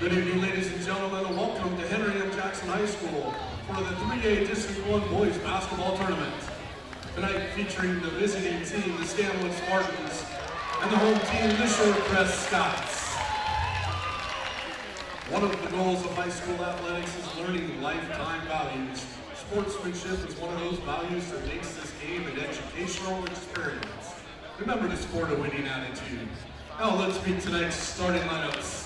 Good evening, ladies and gentlemen, and welcome to Henry M. Jackson High School for the 3A District 1 Boys Basketball Tournament. Tonight featuring the visiting team, the Stanwood Spartans, and the home team, the Shorecrest Scots. One of the goals of high school athletics is learning lifetime values. Sportsmanship is one of those values that makes this game an educational experience. Remember to sport a winning attitude. Now let's meet tonight's starting lineups.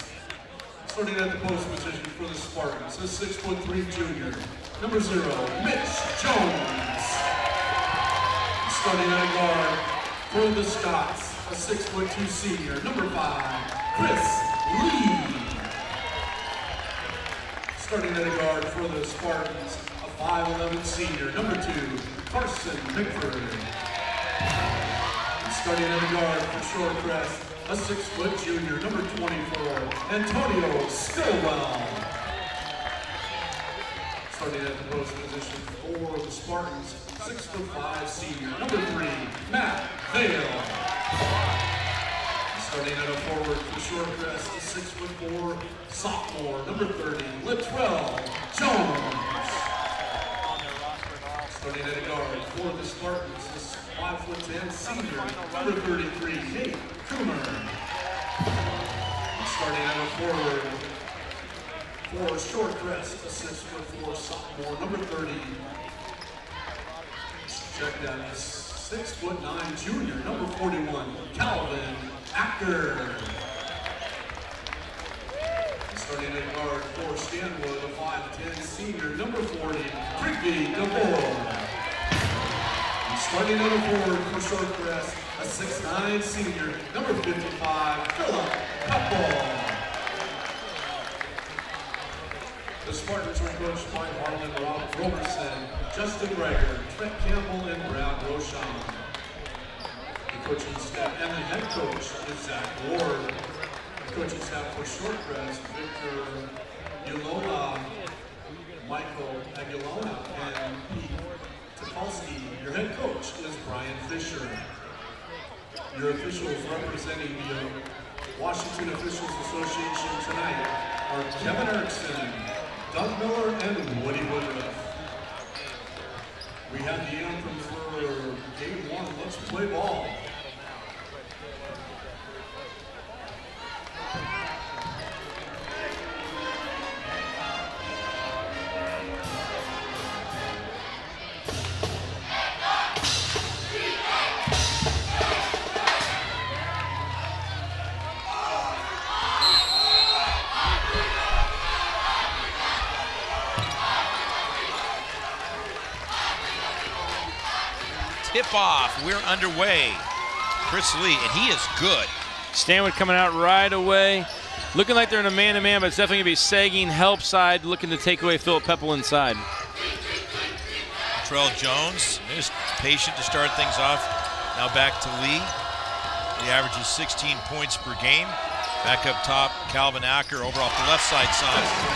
Starting at the post position for the Spartans, a 6'3" junior, number 0, Mitch Jones. Starting at guard for the Scots, a 6'2" senior, number 5, Chris Lee. Starting at guard for the Spartans, a 5'11" senior, number 2, Carson Bickford. Starting at guard for Shorecrest, a 6' junior, number 24, Antonio Stillwell. Starting at the post position for the Spartans, 6'5" senior, number 3, Matt Vale. Starting at a forward for Shorecrest, a 6'4" sophomore, number 30, Latrell Jones. Starting at a guard for the Spartans, this 5'10" senior, number 33, Nate Coomer. Starting at a forward for Shorecrest, a 6'4" sophomore, number 30. Check that, a 6'9" junior, number 41, Calvin Acker. Starting at guard for Stanwood, a 5'10" senior, number 40, Ricky DeBoer. Starting at a forward for Shorecrest, a 6'9" senior, number 55, Philip Couple. The Spartans are coached by Harlan Roberson, Justin Greger, Trent Campbell, and Brad Rochon. The coaching staff and the head coach is Zach Ward. The coaching staff for Shorecrest, Victor Ulola, Michael Aguilona, and Pete Topolsky. Your head coach is Brian Fisher. Your officials representing the Washington Officials Association tonight are Kevin Erickson, Doug Miller, and Woody Woodruff. We have the anthem for game 1. Let's play ball. Tip-off, we're underway. Chris Lee, and he is good. Stanwood coming out right away. Looking like they're in a man-to-man, but it's definitely going to be sagging help side, looking to take away Philip Pepple inside. Latrell Jones is patient to start things off. Now back to Lee. He averages 16 points per game. Back up top, Calvin Acker over off the left side.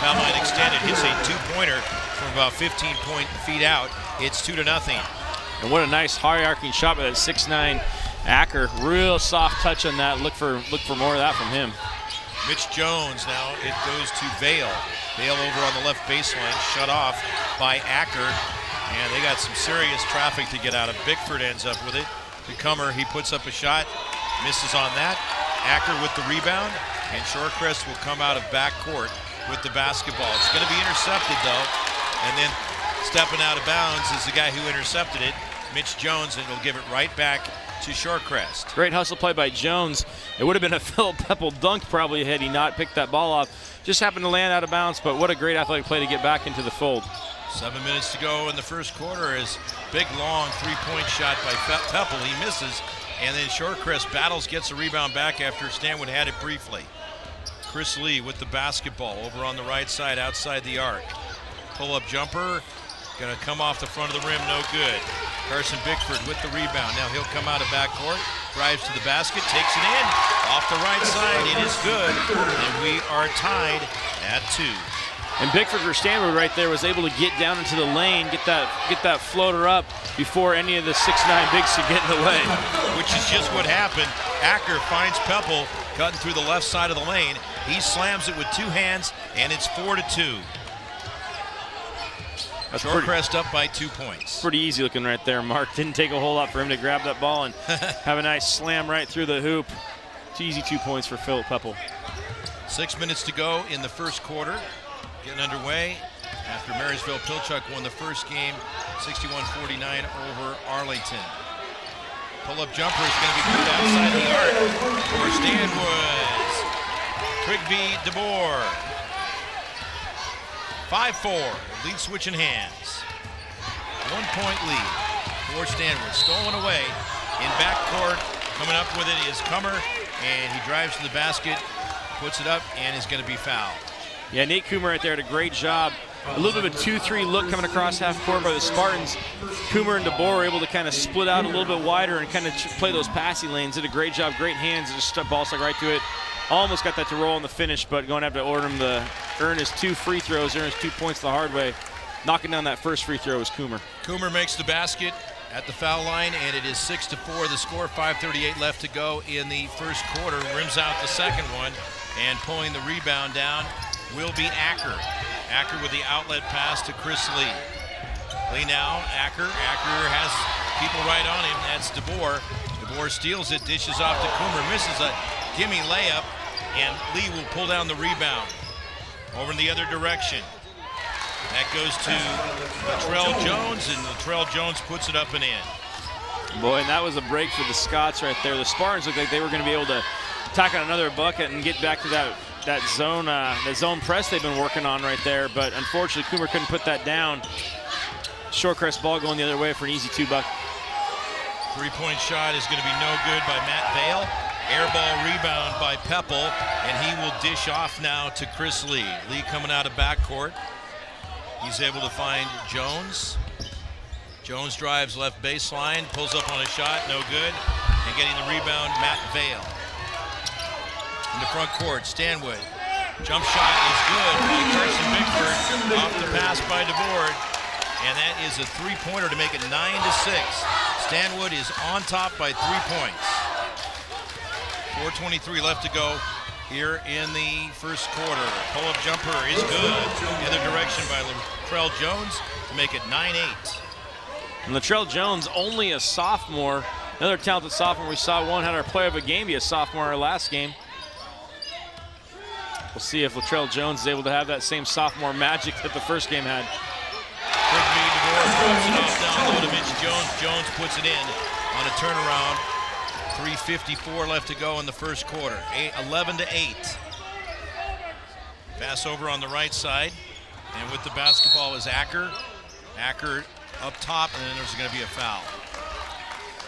Foul line extended, hits a two-pointer from about 15 feet out. It's 2-0. And what a nice high-arcing shot by that 6'9" Acker. Real soft touch on that. Look for more of that from him. Mitch Jones now, it goes to Vale. Vale over on the left baseline, shut off by Acker. And they got some serious traffic to get out of. Bickford ends up with it. The Comer, he puts up a shot, misses on that. Acker with the rebound, and Shorecrest will come out of backcourt with the basketball. It's going to be intercepted though, and then stepping out of bounds is the guy who intercepted it, Mitch Jones, and he'll give it right back to Shorecrest. Great hustle play by Jones. It would have been a Philip Pepple dunk probably had he not picked that ball off. Just happened to land out of bounds, but what a great athletic play to get back into the fold. 7 minutes to go in the first quarter. Is big, long three-point shot by Pepple. He misses, and then Shorecrest battles, gets a rebound back after Stanwood had it briefly. Chris Lee with the basketball over on the right side outside the arc. Pull-up jumper. Going to come off the front of the rim, no good. Carson Bickford with the rebound. Now he'll come out of backcourt, drives to the basket, takes it in, off the right side. It is good, and we are tied at 2. And Bickford for Stanwood right there was able to get down into the lane, get that floater up before any of the 6'9" bigs could get in the way. Which is just what happened. Acker finds Pepple cutting through the left side of the lane. He slams it with 2 hands, and it's 4-2. Shorecrest up by 2 points. Pretty easy looking right there, Mark. Didn't take a whole lot for him to grab that ball and have a nice slam right through the hoop. It's easy 2 points for Philip Pepple. 6 minutes to go in the first quarter. Getting underway after Marysville Pilchuck won the first game 61-49 over Arlington. Pull-up jumper is going to be put outside the arc for Stanwood. Trigby DeBoer. 5-4, lead switch in hands. 1 point lead for Stanwood. Stolen away in backcourt. Coming up with it is Cummer, and he drives to the basket, puts it up, and is going to be fouled. Yeah, Nate Coomer right there did a great job. A little bit of a 2-3 look coming across half court by the Spartans. Coomer and DeBoer were able to kind of split out a little bit wider and kind of play those passing lanes. Did a great job, great hands, just ball stuck right to it. Almost got that to roll in the finish, but going to have to order him to earn his 2 free throws, earn his 2 points the hard way. Knocking down that first free throw was Coomer. Coomer makes the basket at the foul line, and it is 6-4 the score. 5:38 left to go in the first quarter. Rims out the second one, and pulling the rebound down will be Acker. Acker with the outlet pass to Chris Lee. Lee now, Acker. Acker has people right on him. That's DeBoer. DeBoer steals it, dishes off to Coomer, misses a gimme layup, and Lee will pull down the rebound. Over in the other direction. That goes to Latrell Jones, and Latrell Jones puts it up and in. Boy, and that was a break for the Scots right there. The Spartans looked like they were going to be able to tack on another bucket and get back to that zone press they've been working on right there, but unfortunately Coomer couldn't put that down. Shorecrest ball going the other way for an easy 2-bucket. 3-point shot is going to be no good by Matt Vale. Air ball rebound by Pepple, and he will dish off now to Chris Lee. Lee coming out of backcourt. He's able to find Jones. Jones drives left baseline, pulls up on a shot, no good. And getting the rebound, Matt Vale. In the front court, Stanwood. Jump shot is good by Carson Bickford. Off the pass by DeBoer. And that is a 3-pointer to make it 9-6. Stanwood is on top by 3 points. 4:23 left to go here in the first quarter. Pull-up jumper is good. The other direction by Latrell Jones to make it 9-8. And Latrell Jones, only a sophomore. Another talented sophomore. We saw one had our player of a game be a sophomore our last game. We'll see if Latrell Jones is able to have that same sophomore magic that the first game had. Trigby DeBoer throws it off down low to Mitch Jones. Jones puts it in on a turnaround. 3:54 left to go in the first quarter. 11-8. Pass over on the right side. And with the basketball is Acker. Acker up top, and then there's going to be a foul.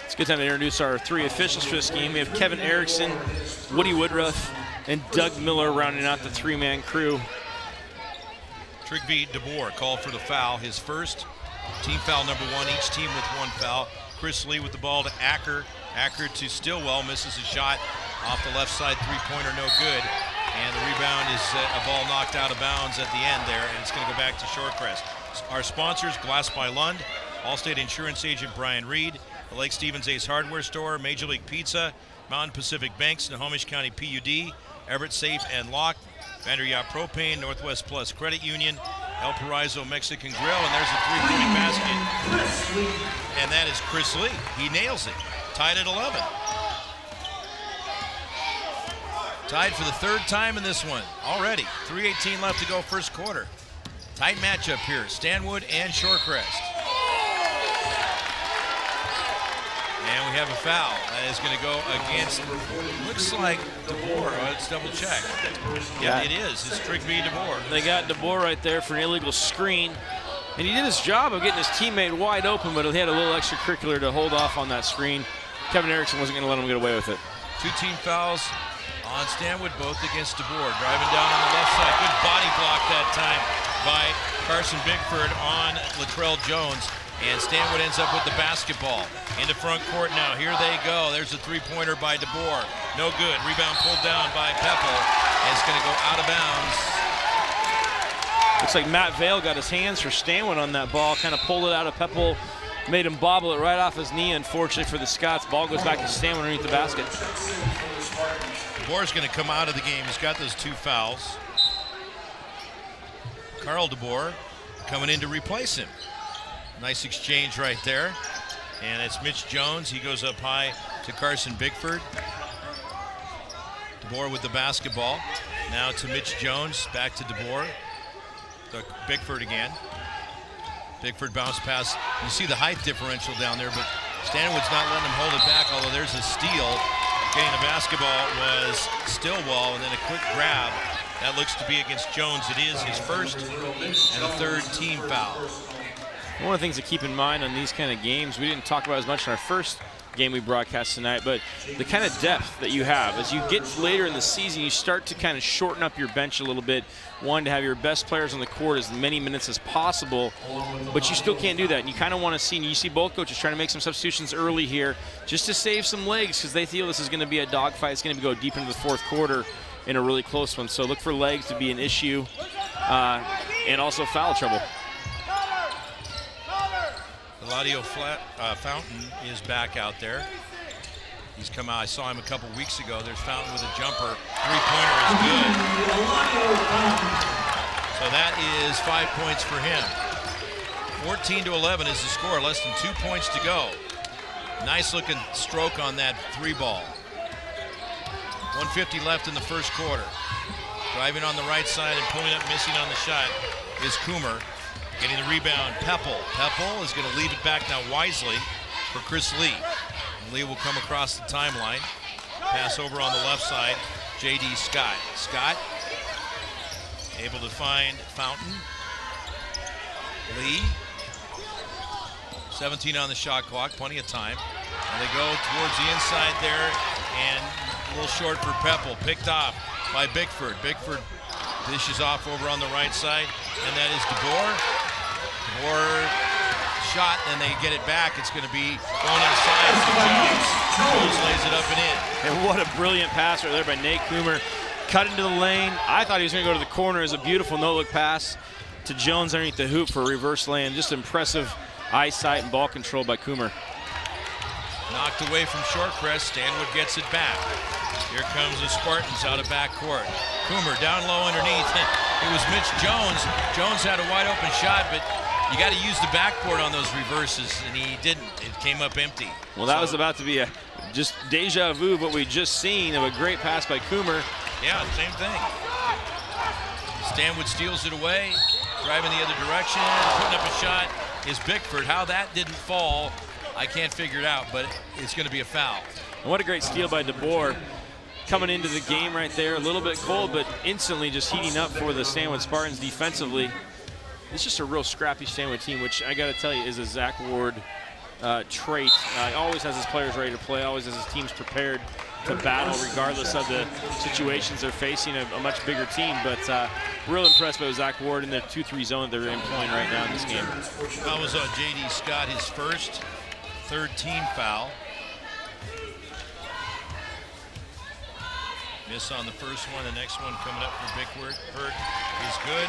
It's a good time to introduce our 3 officials for this game. We have Kevin Erickson, Woody Woodruff, and Doug Miller rounding out the 3-man crew. Trigby DeBoer called for the foul, his first. Team foul number 1, each team with 1 foul. Chris Lee with the ball to Acker. Acker to Stillwell, misses a shot off the left side, 3-pointer, no good. And the rebound is a ball knocked out of bounds at the end there, and it's going to go back to Shorecrest. Our sponsors, Glass by Lund, Allstate Insurance Agent Brian Reed, the Lake Stevens Ace Hardware Store, Major League Pizza, Mountain Pacific Banks, Snohomish County PUD, Everett Safe and Lock, Vanderyacht Propane, Northwest Plus Credit Union, El Paraiso Mexican Grill, and there's a 3-point basket. And that is Chris Lee. He nails it. Tied at 11. Tied for the 3rd time in this one already. 3:18 left to go first quarter. Tight matchup here, Stanwood and Shorecrest. And we have a foul. That is going to go against, looks like DeBoer. Let's double check. Yeah, it is. It's Trigby DeBoer. They got DeBoer right there for an illegal screen. And he did his job of getting his teammate wide open, but he had a little extracurricular to hold off on that screen. Kevin Erickson wasn't going to let him get away with it. 2 team fouls on Stanwood, both against DeBoer. Driving down on the left side. Good body block that time by Carson Bickford on Latrell Jones. And Stanwood ends up with the basketball. Into front court now. Here they go. There's a 3-pointer by DeBoer. No good. Rebound pulled down by Pepple. And it's going to go out of bounds. Looks like Matt Vale got his hands for Stanwood on that ball, kind of pulled it out of Peppel, made him bobble it right off his knee, unfortunately for the Scots. Ball goes back to Stanwood underneath the basket. DeBoer's going to come out of the game. He's got those 2 fouls. Carl DeBoer coming in to replace him. Nice exchange right there. And it's Mitch Jones. He goes up high to Carson Bickford. DeBoer with the basketball. Now to Mitch Jones, back to DeBoer. To Bickford again. Bickford bounce pass. You see the height differential down there, but Stanwood's not letting him hold it back, although there's a steal. Getting the basketball was Stillwell, and then a quick grab. That looks to be against Jones. It is his first and a 3rd team foul. One of the things to keep in mind on these kind of games, we didn't talk about as much in our first game we broadcast tonight, but the kind of depth that you have. As you get later in the season, you start to kind of shorten up your bench a little bit, wanting to have your best players on the court as many minutes as possible, but you still can't do that. And you kind of want to see, and you see both coaches trying to make some substitutions early here just to save some legs because they feel this is going to be a dogfight. It's going to go deep into the 4th quarter in a really close one. So look for legs to be an issue and also foul trouble. Eladio Fountain is back out there. He's come out. I saw him a couple weeks ago. There's Fountain with a jumper. 3-pointer is good. So that is 5 points for him. 14-11 is the score. Less than 2 points to go. Nice looking stroke on that 3-ball. 1:50 left in the first quarter. Driving on the right side and pulling up, missing on the shot is Coomer. Getting the rebound, Peppel. Peppel is going to leave it back now wisely for Chris Lee. And Lee will come across the timeline. Pass over on the left side, J.D. Scott. Scott able to find Fountain. Lee. 17 on the shot clock, plenty of time. And they go towards the inside there, and a little short for Peppel. Picked off by Bickford. Bickford dishes off over on the right side, and that is DeBoer. DeBoer shot, and they get it back. It's going to be going inside to Jones. Jones lays it up and in. And what a brilliant pass right there by Nate Coomer. Cut into the lane. I thought he was going to go to the corner. It was a beautiful no-look pass to Jones underneath the hoop for a reverse lane. Just impressive eyesight and ball control by Coomer. Knocked away from Shorecrest. Stanwood gets it back. Here comes the Spartans out of backcourt. Coomer down low underneath. It was Mitch Jones. Jones had a wide open shot, but you got to use the backboard on those reverses, and he didn't. It came up empty. Well, that was about to be a just deja vu of what we just seen of a great pass by Coomer. Yeah, same thing. Stanwood steals it away, driving the other direction, putting up a shot is Bickford. How that didn't fall, I can't figure it out, but it's going to be a foul. And what a great steal by DeBoer. Coming into the game right there, a little bit cold, but instantly just heating up for the Stanwood Spartans defensively. It's just a real scrappy Stanwood team, which I got to tell you is a Zach Ward trait. Always has his players ready to play, always has his teams prepared to battle regardless of the situations they're facing a much bigger team. But real impressed by Zach Ward in the 2-3 zone that they're employing right now in this game. That was on J.D. Scott, his first, 3rd team foul. Miss on the first one, the next one coming up for Bickford is good.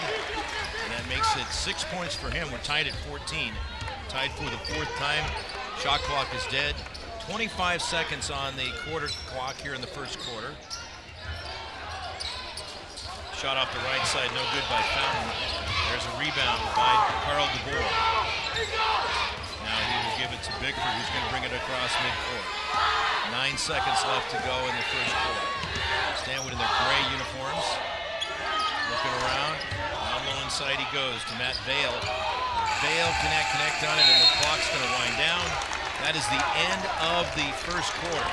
And that makes it 6 points for him. We're tied at 14. Tied for the 4th time. Shot clock is dead. 25 seconds on the quarter clock here in the first quarter. Shot off the right side, no good by Fountain. There's a rebound by Carl DeBoer. Now he will give it to Bickford, who's going to bring it across midcourt. 9 seconds left to go in the first quarter. Stanwood in their gray uniforms. Looking around. Down low inside he goes to Matt Vale. Vale connect on it, and the clock's going to wind down. That is the end of the first quarter.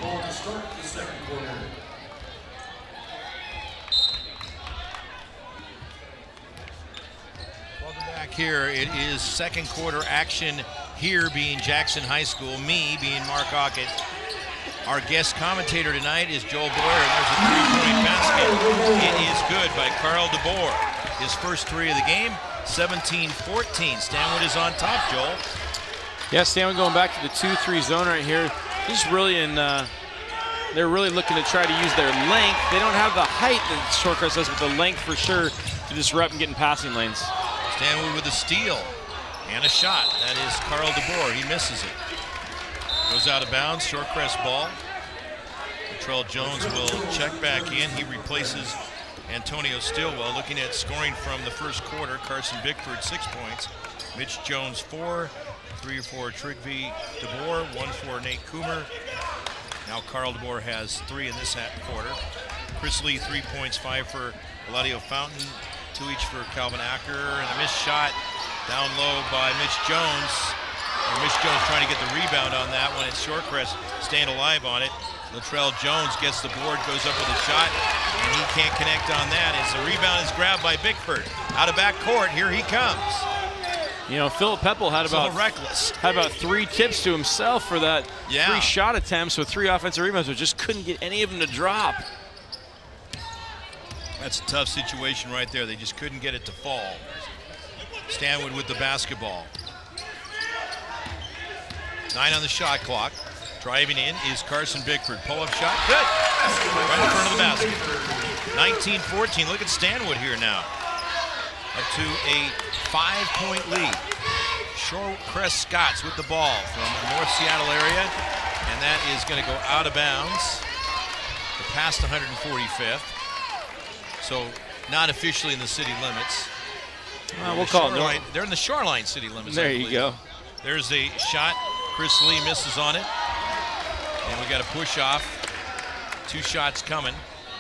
ball to start the second quarter. Welcome back here. It is second quarter action here, being Jackson High School, me being Mark Ockett. Our guest commentator tonight is Joel Boyer, and there's a three-point basket. It is good by Carl DeBoer. His first three of the game, 17-14. Stanwood is on top, Joel. Yeah, Stanwood going back to the 2-3 zone right here. Just really they're really looking to try to use their length. They don't have the height that Shorecrest does, but the length for sure to disrupt and get in passing lanes. Stanwood with a steal and a shot. That is Carl DeBoer. He misses it. Goes out of bounds. Shorecrest ball. Latrell Jones will check back in. He replaces Antonio Stillwell. Looking at scoring from the first quarter, Carson Bickford 6 points. Mitch Jones 4. 3 for Trigby DeBoer. 1 for Nate Coomer. Now Carl DeBoer has 3 in this quarter. Chris Lee 3 points, 5 for Eladio Fountain. 2 each for Calvin Acker, and a missed shot down low by Mitch Jones. And Mitch Jones trying to get the rebound on that one. It's Shorecrest staying alive on it. Latrell Jones gets the board, goes up with a shot, and he can't connect on that as the rebound is grabbed by Bickford. Out of back court, here he comes. You know, Philip Peppel had about 3 tips to himself for that 3 shot attempts with 3 offensive rebounds, but just couldn't get any of them to drop. That's a tough situation right there. They just couldn't get it to fall. Stanwood with the basketball. 9 on the shot clock. Driving in is Carson Bickford. Pull-up shot, good. Right in front of the basket. 19-14. Look at Stanwood here now. Up to a 5-point lead. Shorecrest Scots with the ball from the North Seattle area, and that is going to go out of bounds past 145th. So not officially in the city limits. We'll call it. They're in the Shoreline city limits. There you go. There's a shot. Chris Lee misses on it. And we got a push off. 2 shots coming.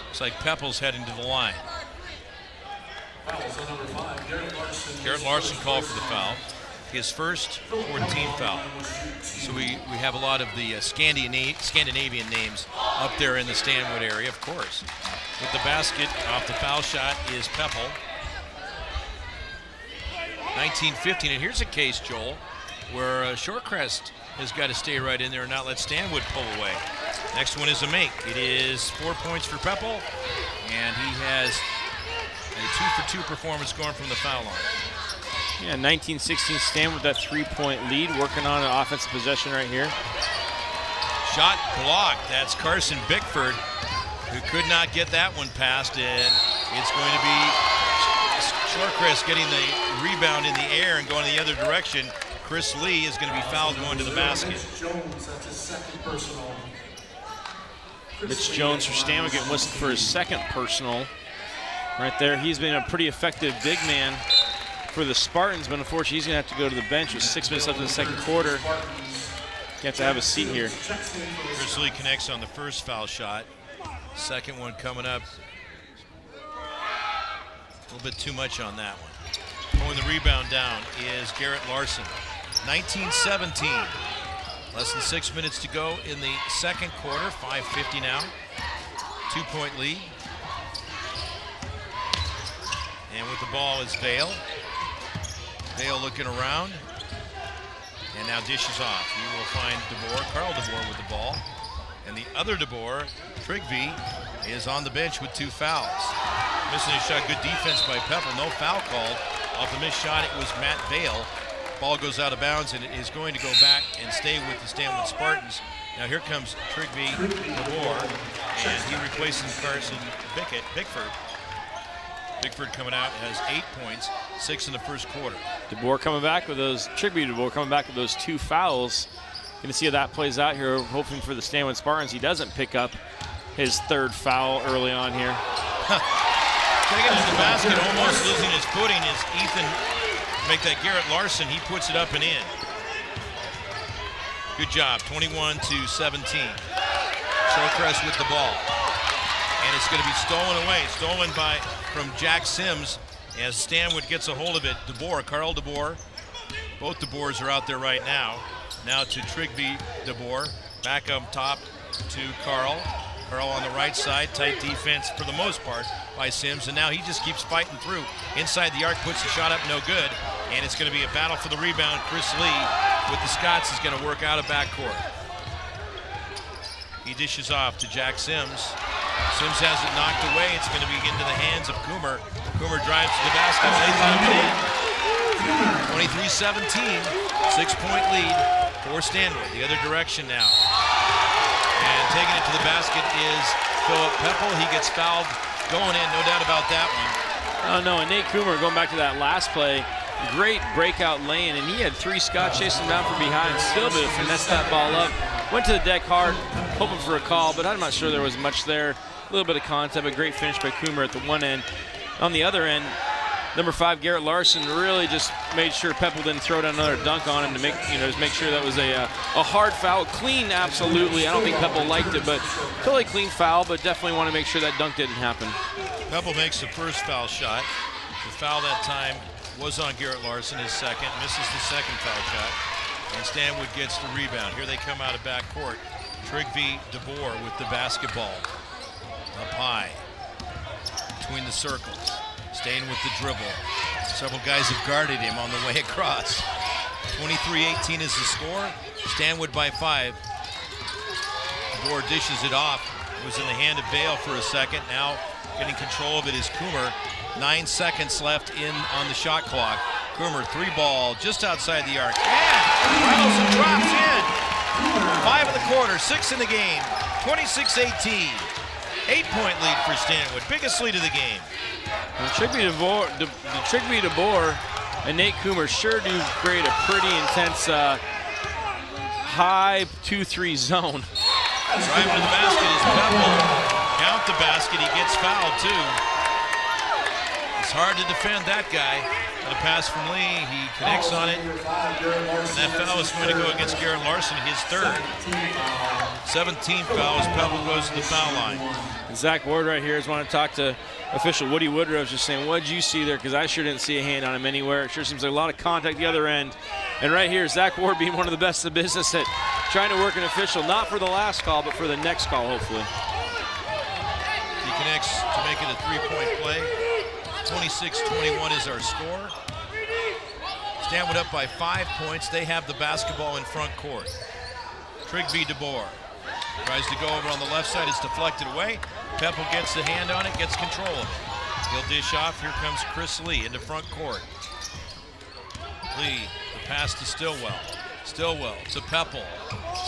Looks like Peppel's heading to the line. Fouls on number 5, Garrett Larson. Garrett Larson called for the foul. His first 14th foul. So we have a lot of the Scandinavian names up there in the Stanwood area, of course. With the basket off the foul shot is Peppel. 19-15, and here's a case, Joel, where Shorecrest has got to stay right in there and not let Stanwood pull away. Next one is a make. It is 4 points for Peppel, and he has a 2-for-2 performance going from the foul line. Yeah, 19-16 Stanwood with that 3-point lead, working on an offensive possession right here. Shot blocked. That's Carson Bickford, who could not get that one past, and it's going to be Shorecrest getting the rebound in the air and going the other direction. Chris Lee is going to be fouled going to the basket. Jones, that's his second personal. Mitch Jones for Stanwood getting whistled for his second personal. Right there, he's been a pretty effective big man for the Spartans, but unfortunately he's going to have to go to the bench with 6 minutes left in the second quarter. You have to have a seat here. Chris Lee connects on the first foul shot. Second one coming up. A little bit too much on that one. Pulling the rebound down is Garrett Larson. 19-17. Less than 6 minutes to go in the second quarter. 5:50 now. 2-point lead. And with the ball is Vale. Vale looking around. And now dishes off. You will find DeBoer, Carl DeBoer with the ball. And the other DeBoer, Trigby, is on the bench with 2 fouls. Missing a shot, good defense by Peppel. No foul called. Off the missed shot, it was Matt Vale. Ball goes out of bounds, and it is going to go back and stay with the Stanwood Spartans. Now here comes Trigby DeBoer, and he replaces Carson Bickford. Bickford coming out has 8 points, 6 in the first quarter. DeBoer coming back with those, Trigby DeBoer coming back with those 2 fouls. Going to see how that plays out here, hoping for the Stanwood Spartans. He doesn't pick up his 3rd foul early on here. Taking it to the basket, almost losing his footing is Ethan. Make that Garrett Larson, he puts it up and in. Good job, 21-17. Shorecrest with the ball. And it's going to be stolen away, from Jack Sims as Stanwood gets a hold of it. DeBoer, Carl DeBoer. Both DeBoers are out there right now. Now to Trigby DeBoer, back up top to Carl. Carl on the right side, tight defense for the most part by Sims, and now he just keeps fighting through. Inside the arc, puts the shot up, no good, and it's going to be a battle for the rebound. Chris Lee with the Scots is going to work out of backcourt. He dishes off to Jack Sims. Sims has it knocked away. It's going to be into the hands of Coomer. Coomer drives to the basket, lays it up and in. 23-17, 6-point lead for Stanwood. The other direction now. And taking it to the basket is Philip Peppel. He gets fouled going in, no doubt about that one. Oh no, and Nate Coomer, going back to that last play, great breakout lane, and he had 3 Scots chasing him down from behind, still able to finesse that ball up. Went to the deck hard, hoping for a call, but I'm not sure there was much there. A little bit of contact, but great finish by Coomer at the one end. On the other end, number 5, Garrett Larson, really just made sure Peppel didn't throw down another dunk on him to make, just make sure that was a hard foul. Clean, absolutely. I don't think Peppel liked it, but totally clean foul, but definitely want to make sure that dunk didn't happen. Peppel makes the first foul shot. The foul that time was on Garrett Larson, his second, misses the second foul shot, and Stanwood gets the rebound. Here they come out of backcourt. Trygve DeBoer with the basketball. Up high, between the circles, staying with the dribble. Several guys have guarded him on the way across. 23-18 is the score. Stanwood by 5. DeBoer dishes it off. It was in the hand of Bale for a second. Now getting control of it is Coomer. 9 seconds left on the shot clock. Coomer, 3-ball, just outside the arc. And rattles and drops in. 5 in the quarter, 6 in the game. 26-18. 8-point lead for Stanwood, biggest lead of the game. And Trygve DeBoer and Nate Coomer sure do create a pretty intense high 2-3 zone. Driving to the basket is Peppel. Count the basket, he gets fouled too. It's hard to defend that guy. And a pass from Lee, he connects on it. And that foul is going to go against Garrett Larson, his 3rd. 17 fouls, Peppel goes to the foul line. And Zach Ward right here is want to talk to official Woody Woodruff, just saying, what did you see there? Because I sure didn't see a hand on him anywhere. It sure seems like a lot of contact the other end. And right here, Zach Ward being one of the best in the business at trying to work an official, not for the last call, but for the next call, hopefully. He connects to make it a 3-point play. 26-21 is our score. Stanwood up by 5 points. They have the basketball in front court. Trygve DeBoer tries to go over on the left side. It's deflected away. Peppel gets the hand on it, gets control of it. He'll dish off. Here comes Chris Lee into front court. Lee, the pass to Stillwell. Stillwell to Peppel.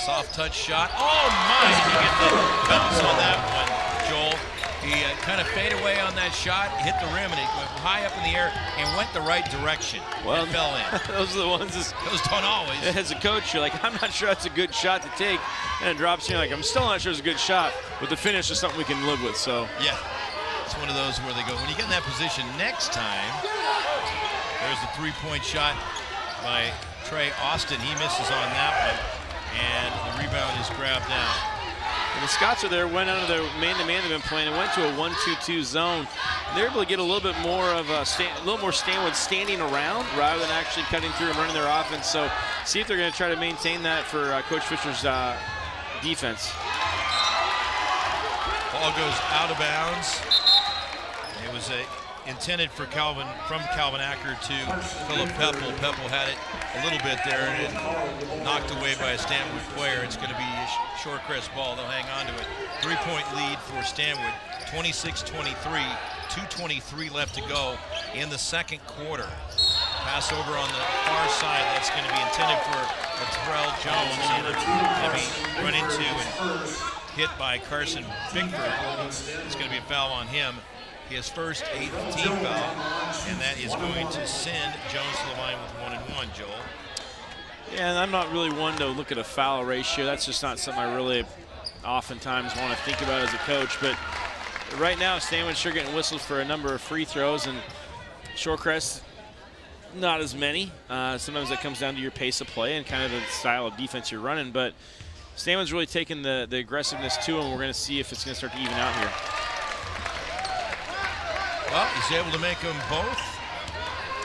Soft touch shot. Oh my! You get the bounce on that one, Joel. He kind of faded away on that shot, hit the rim, and it went high up in the air and went the right direction. Well, it fell in. Those are the ones. Those don't always. As a coach, you're like, I'm not sure that's a good shot to take, and it drops. You're like, I'm still not sure it's a good shot, but the finish is something we can live with. So yeah, it's one of those where they go, when you get in that position next time. There's the 3-point shot by Trey Austin. He misses on that one, and the rebound is grabbed down. And the Scots are there, went under their man-to-man they've been playing, and went to a 1-2-2 zone. They're able to get a little bit more of a little more Stanwood standing around rather than actually cutting through and running their offense. So see if they're going to try to maintain that for Coach Fisher's defense. Ball goes out of bounds. It was intended for Calvin Acker to Philip Peppel. Peppel had it a little bit there and knocked away by a Stanwood player. It's going to be a Shorecrest ball. They'll hang on to it. 3-point lead for Stanwood, 26-23, 2:23 left to go in the second quarter. Pass over on the far side. That's going to be intended for Terrell Jones, and it's going to be run into and hit by Carson Bickford. It's going to be a foul on him. His first 8th team foul, and that is going to send Jones to the line with 1-1, Joel. Yeah, and I'm not really one to look at a foul ratio. That's just not something I really oftentimes want to think about as a coach. But right now, Stanwood's sure getting whistles for a number of free throws, and Shorecrest, not as many. Sometimes that comes down to your pace of play and kind of the style of defense you're running. But Stanwood's really taken the aggressiveness to him. We're going to see if it's going to start to even out here. Well, he's able to make them both,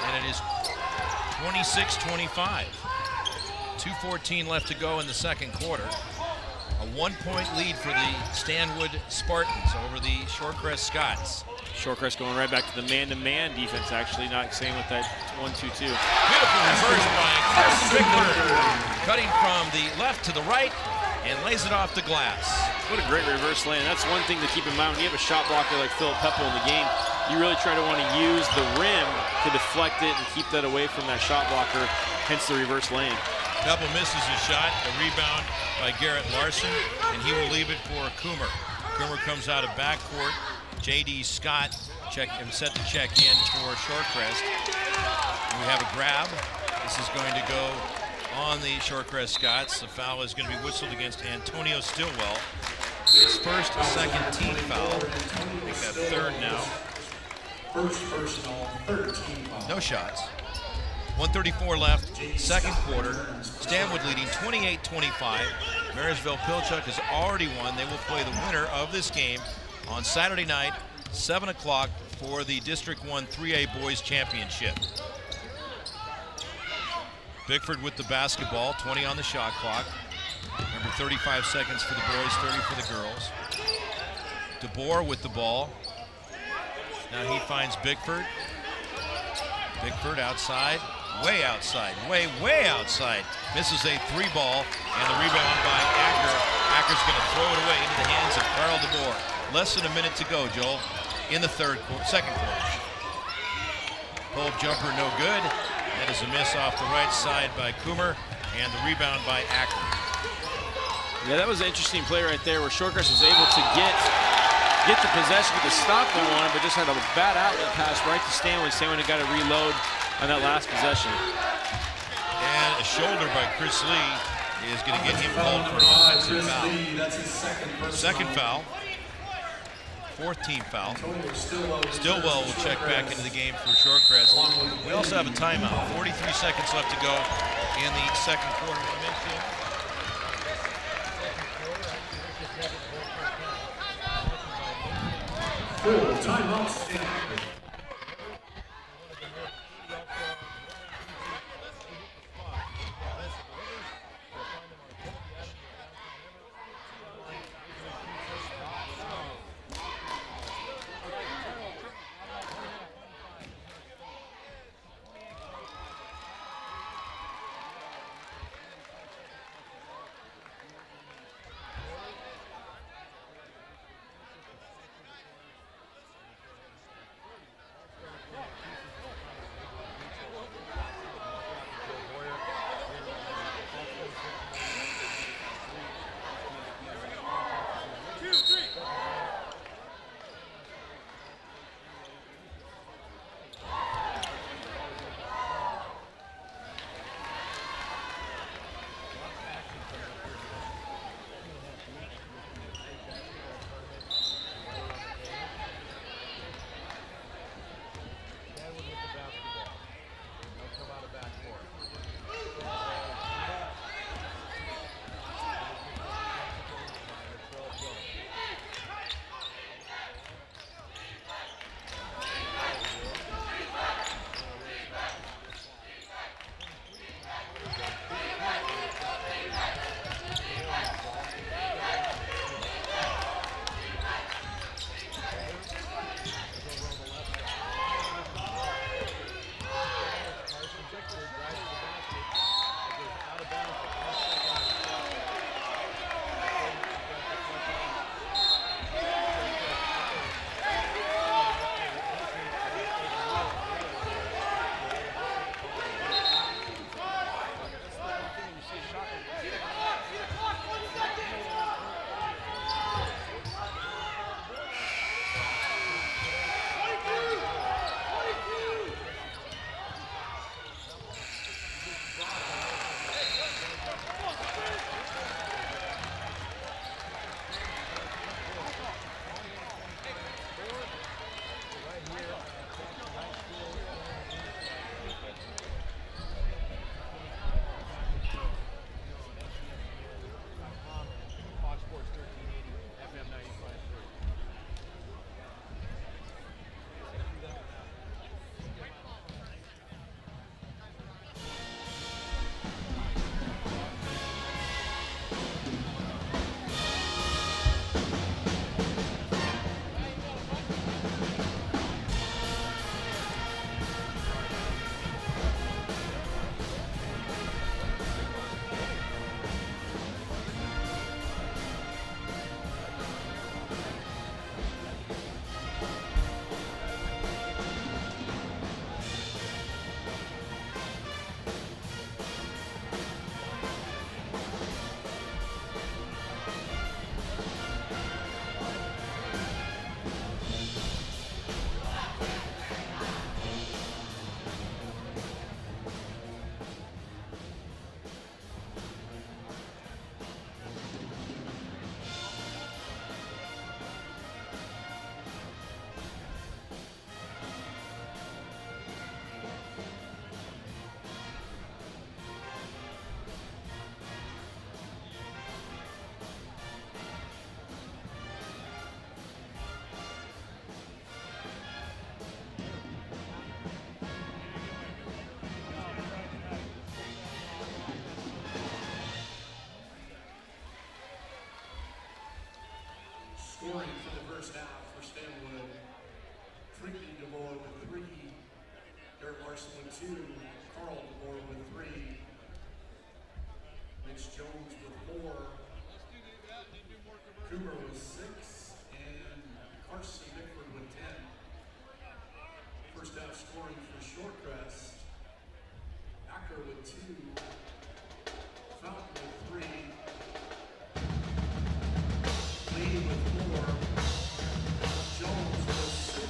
and it is 26-25. 2:14 left to go in the second quarter. A 1-point lead for the Stanwood Spartans over the Shorecrest Scots. Shorecrest going right back to the man-to-man defense, actually, not staying with that 1-2-2. Beautiful reverse by Carson Bickford, cutting from the left to the right and lays it off the glass. What a great reverse lane. That's one thing to keep in mind when you have a shot blocker like Philip Peppel in the game. You really try to want to use the rim to deflect it and keep that away from that shot blocker, hence the reverse lane. Peppel misses his shot, a rebound by Garrett Larson, and he will leave it for Coomer. Coomer comes out of backcourt. J.D. Scott set to check in for Shorecrest. And we have a grab. This is going to go on the Shorecrest Scots. The foul is going to be whistled against Antonio Stillwell. His first, second team foul. I think that third now. First personal, third team foul. No shots. 1:34 left, second quarter. Stanwood leading 28-25. Marysville Pilchuck has already won. They will play the winner of this game on Saturday night, 7 o'clock for the District 1 3A Boys Championship. Bickford with the basketball, 20 on the shot clock. Remember, 35 seconds for the boys, 30 for the girls. DeBoer with the ball. Now he finds Bickford. Bickford outside, way outside, way outside. Misses a 3-ball, and the rebound by Acker. Acker's going to throw it away into the hands of Carl DeBoer. Less than a minute to go, Joel, in the second quarter. Pull-up jumper, no good. That is a miss off the right side by Coomer, and the rebound by Acker. Yeah, that was an interesting play right there where Shorecrest was able to get the possession, get the stop they wanted, but just had a bad outlet pass right to Stanwood. Stanwood had got to reload on that last possession. And a shoulder by Chris Lee is going to get him called for an offensive foul. That's his Second foul. Fourth team foul. Stillwell will check back into the game for Shorecrest. We also have a timeout. 43 seconds left to go in the second quarter. Full timeout, Stanwood. Scoring for the first half for Stanwood. Trinity DeBoer with 3. Garrett Larson with 2. Carl DeBoer with 3. Mitch Jones with 4. Coomer with 6. And Carson Bickford with 10. First half scoring for Shorecrest. Acker with 2. Fountain with 3. Lee with 4. Jones with 6.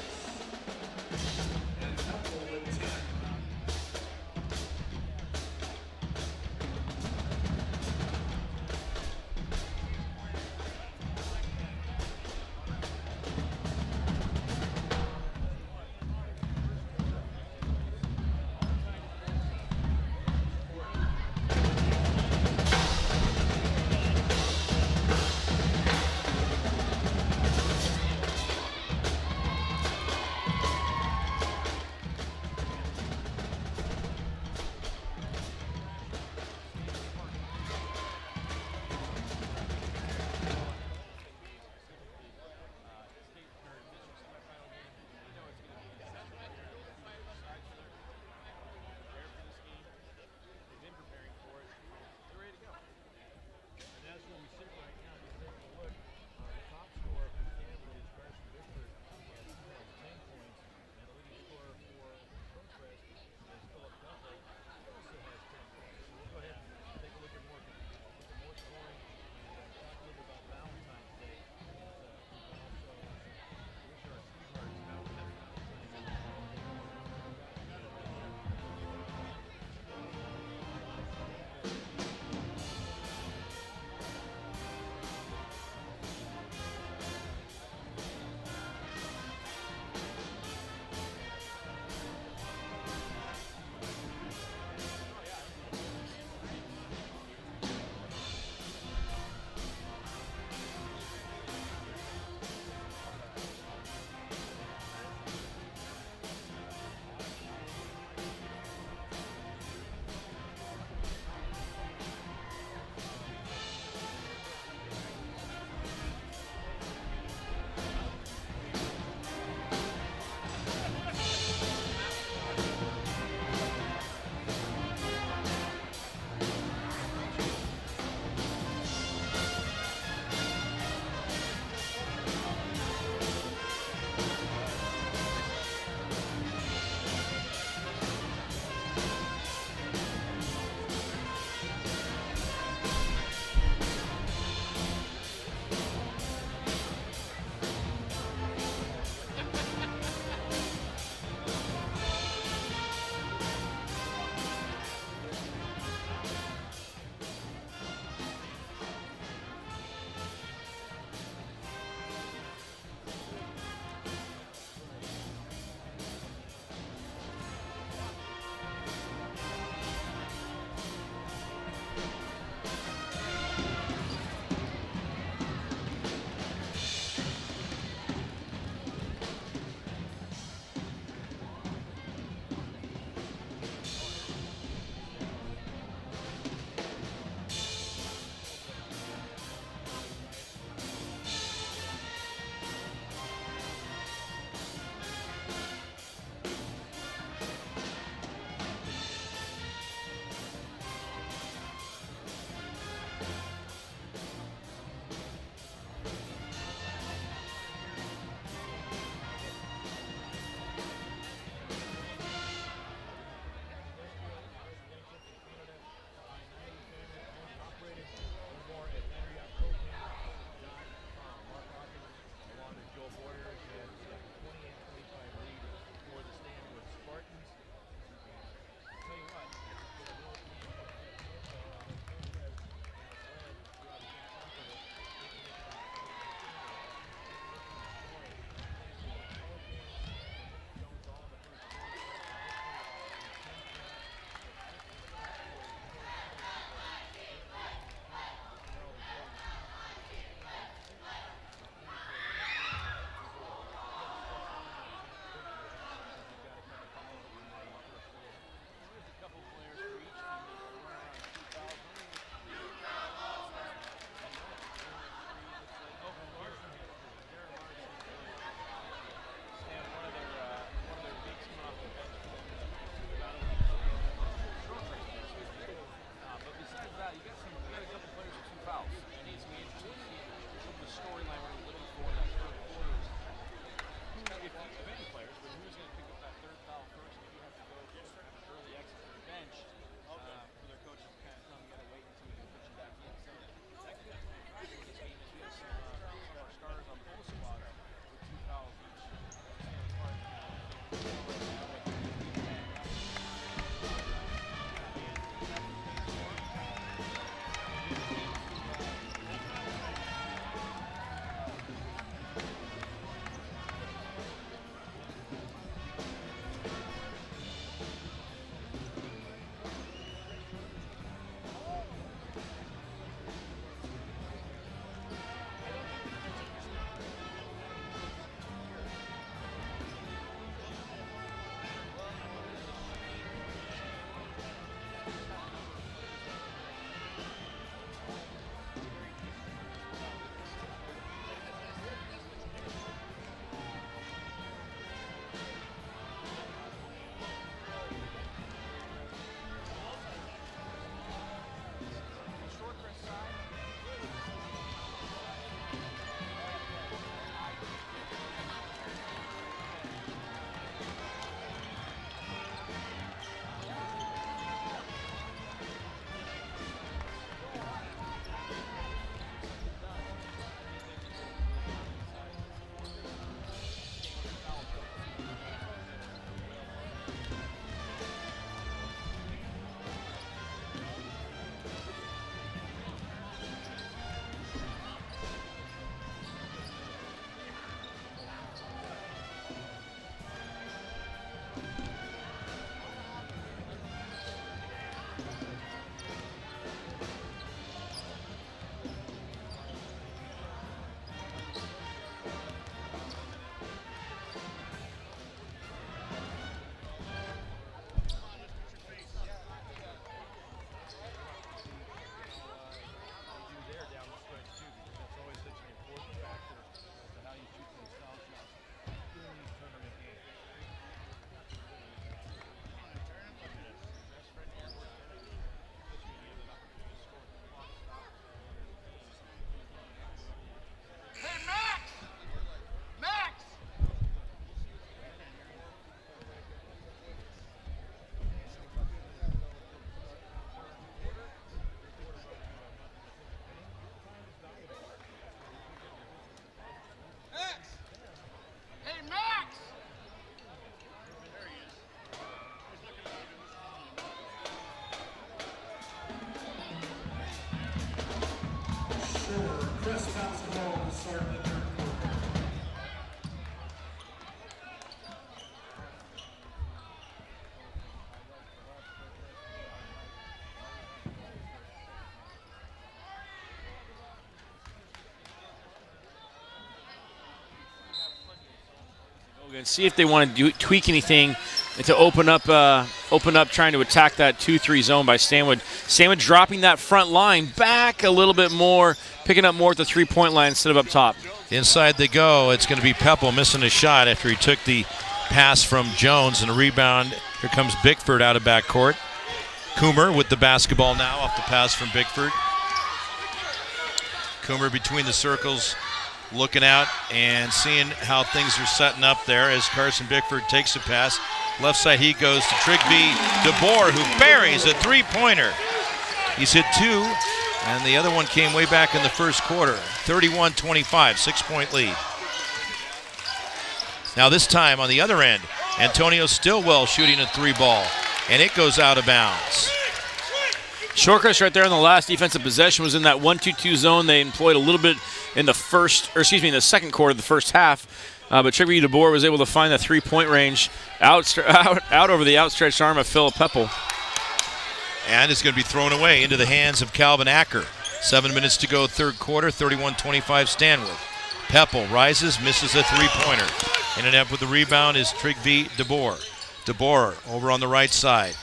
And Temple with 10. and see if they want to tweak anything to open up trying to attack that 2-3 zone by Stanwood. Stanwood dropping that front line back a little bit more, picking up more at the three-point line instead of up top. Inside they go. It's going to be Peppel missing a shot after he took the pass from Jones, and a rebound. Here comes Bickford out of backcourt. Coomer with the basketball now off the pass from Bickford. Coomer between the circles, looking out and seeing how things are setting up there as Carson Bickford takes a pass. Left side he goes to Trigby DeBoer, who buries a three-pointer. He's hit 2, and the other one came way back in the first quarter. 31-25, 6-point lead. Now this time on the other end, Antonio Stillwell shooting a 3-ball, and it goes out of bounds. Shorecrest right there on the last defensive possession was in that 1-2-2 zone. They employed a little bit in the second quarter of the first half. But Trigby DeBoer was able to find the three-point range out over the outstretched arm of Philip Peppel. And it's going to be thrown away into the hands of Calvin Acker. 7 minutes to go, third quarter, 31-25 Stanwood. Peppel rises, misses a three-pointer. In and up with the rebound is Trigby DeBoer. DeBoer over on the right side.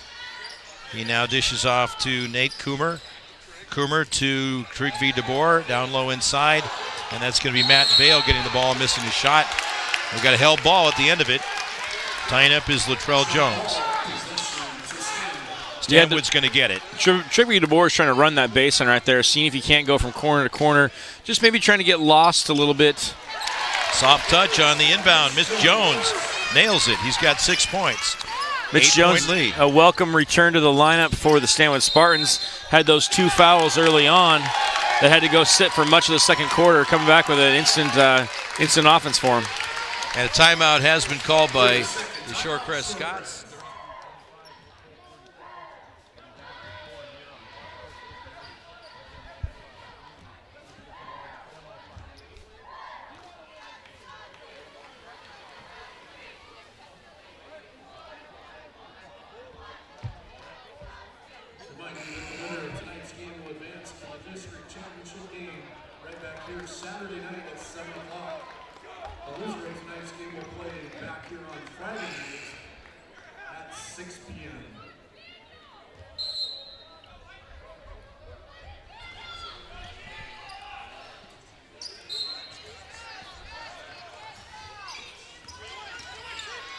He now dishes off to Nate Coomer. Coomer to Trigby DeBoer, down low inside. And that's going to be Matt Vale getting the ball, missing his shot. We've got a held ball at the end of it. Tying up is Latrell Jones. Stanwood's going to get it. Trigby DeBoer is trying to run that baseline right there, seeing if he can't go from corner to corner. Just maybe trying to get lost a little bit. Soft touch on the inbound. Mitch Jones nails it. He's got 6 points. Mitch Jones, lead. A welcome return to the lineup for the Stanwood Spartans. Had those 2 fouls early on that had to go sit for much of the second quarter, coming back with an instant offense for him. And a timeout has been called by the Shorecrest Scots. Saturday night at 7 o'clock. The loser of tonight's game will play back here on Friday night at 6 p.m.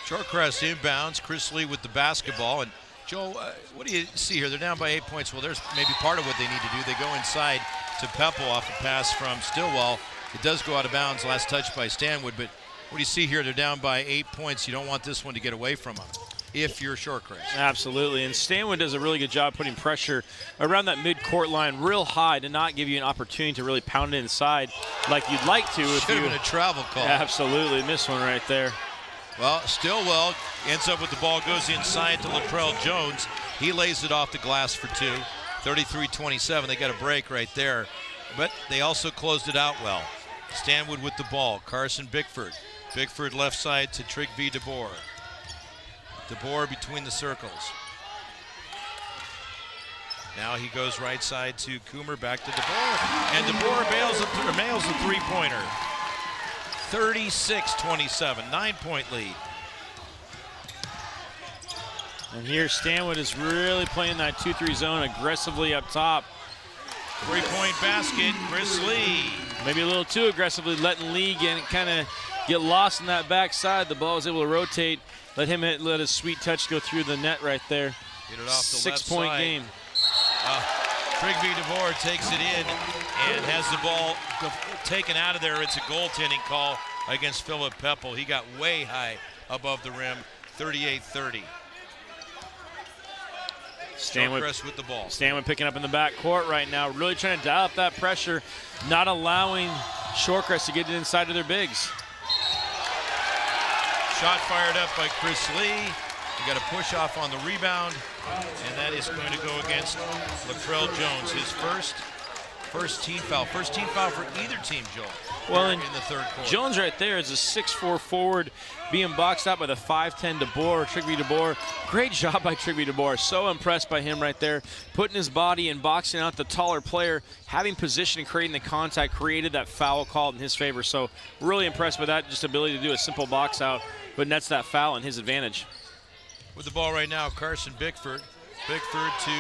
Shorecrest inbounds. Chris Lee with the basketball. And Joe, what do you see here? They're down by 8 points. Well, there's maybe part of what they need to do. They go inside to Peppel off a pass from Stillwell. It does go out of bounds, last touch by Stanwood, but what do you see here? They're down by 8 points. You don't want this one to get away from them if you're Shorecrest. Absolutely, and Stanwood does a really good job putting pressure around that mid-court line real high to not give you an opportunity to really pound it inside like you'd like to. Should have been a travel call. Absolutely, missed one right there. Well, Stillwell ends up with the ball, goes inside to Latrell Jones. He lays it off the glass for 2. 33-27, they got a break right there. But they also closed it out well. Stanwood with the ball, Carson Bickford. Bickford left side to Trigby DeBoer. DeBoer between the circles. Now he goes right side to Coomer, back to DeBoer. And DeBoer nails a three-pointer. 36-27, 9-point lead. And here Stanwood is really playing that 2-3 zone aggressively up top. Three-point basket, Chris Lee. Maybe a little too aggressively, letting Lee kind of get lost in that backside. The ball was able to rotate, let his sweet touch go through the net right there. Get it off the left 6-point side. game. Trigby DeBoer takes it in and has the ball taken out of there. It's a goaltending call against Philip Peppel. He got way high above the rim, 38-30. Shorecrest with the ball. Stanwood picking up in the back court right now, really trying to dial up that pressure, not allowing Shorecrest to get it inside of their bigs. Shot fired up by Chris Lee. He got a push off on the rebound, and that is going to go against Latrell Jones. His first team foul. First team foul for either team, Joel. Well, in the third quarter. Jones right there is a 6'4" forward being boxed out by the 5'10" DeBoer, Trigby DeBoer. Great job by Trigby DeBoer. So impressed by him right there. Putting his body and boxing out the taller player, having position and creating the contact, created that foul called in his favor. So really impressed with that, just ability to do a simple box out, but nets that foul in his advantage. With the ball right now, Carson Bickford. Bickford to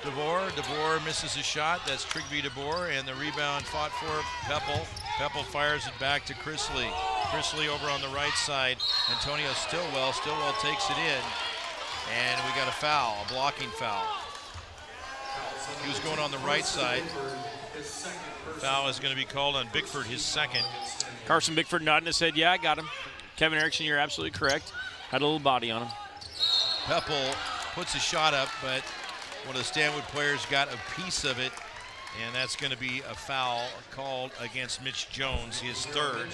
DeBoer. DeBoer misses a shot. That's Trigby DeBoer, and the rebound fought for Peppel. Peppel fires it back to Chris Lee. Chris Lee over on the right side. Antonio Stillwell. Stillwell takes it in, and we got a foul, a blocking foul. He was going on the right side. Foul is going to be called on Bickford, his second. Carson Bickford nodding his head, yeah, I got him. Kevin Erickson, you're absolutely correct. Had a little body on him. Peppel puts a shot up, but one of the Stanwood players got a piece of it, and that's going to be a foul called against Mitch Jones, his third.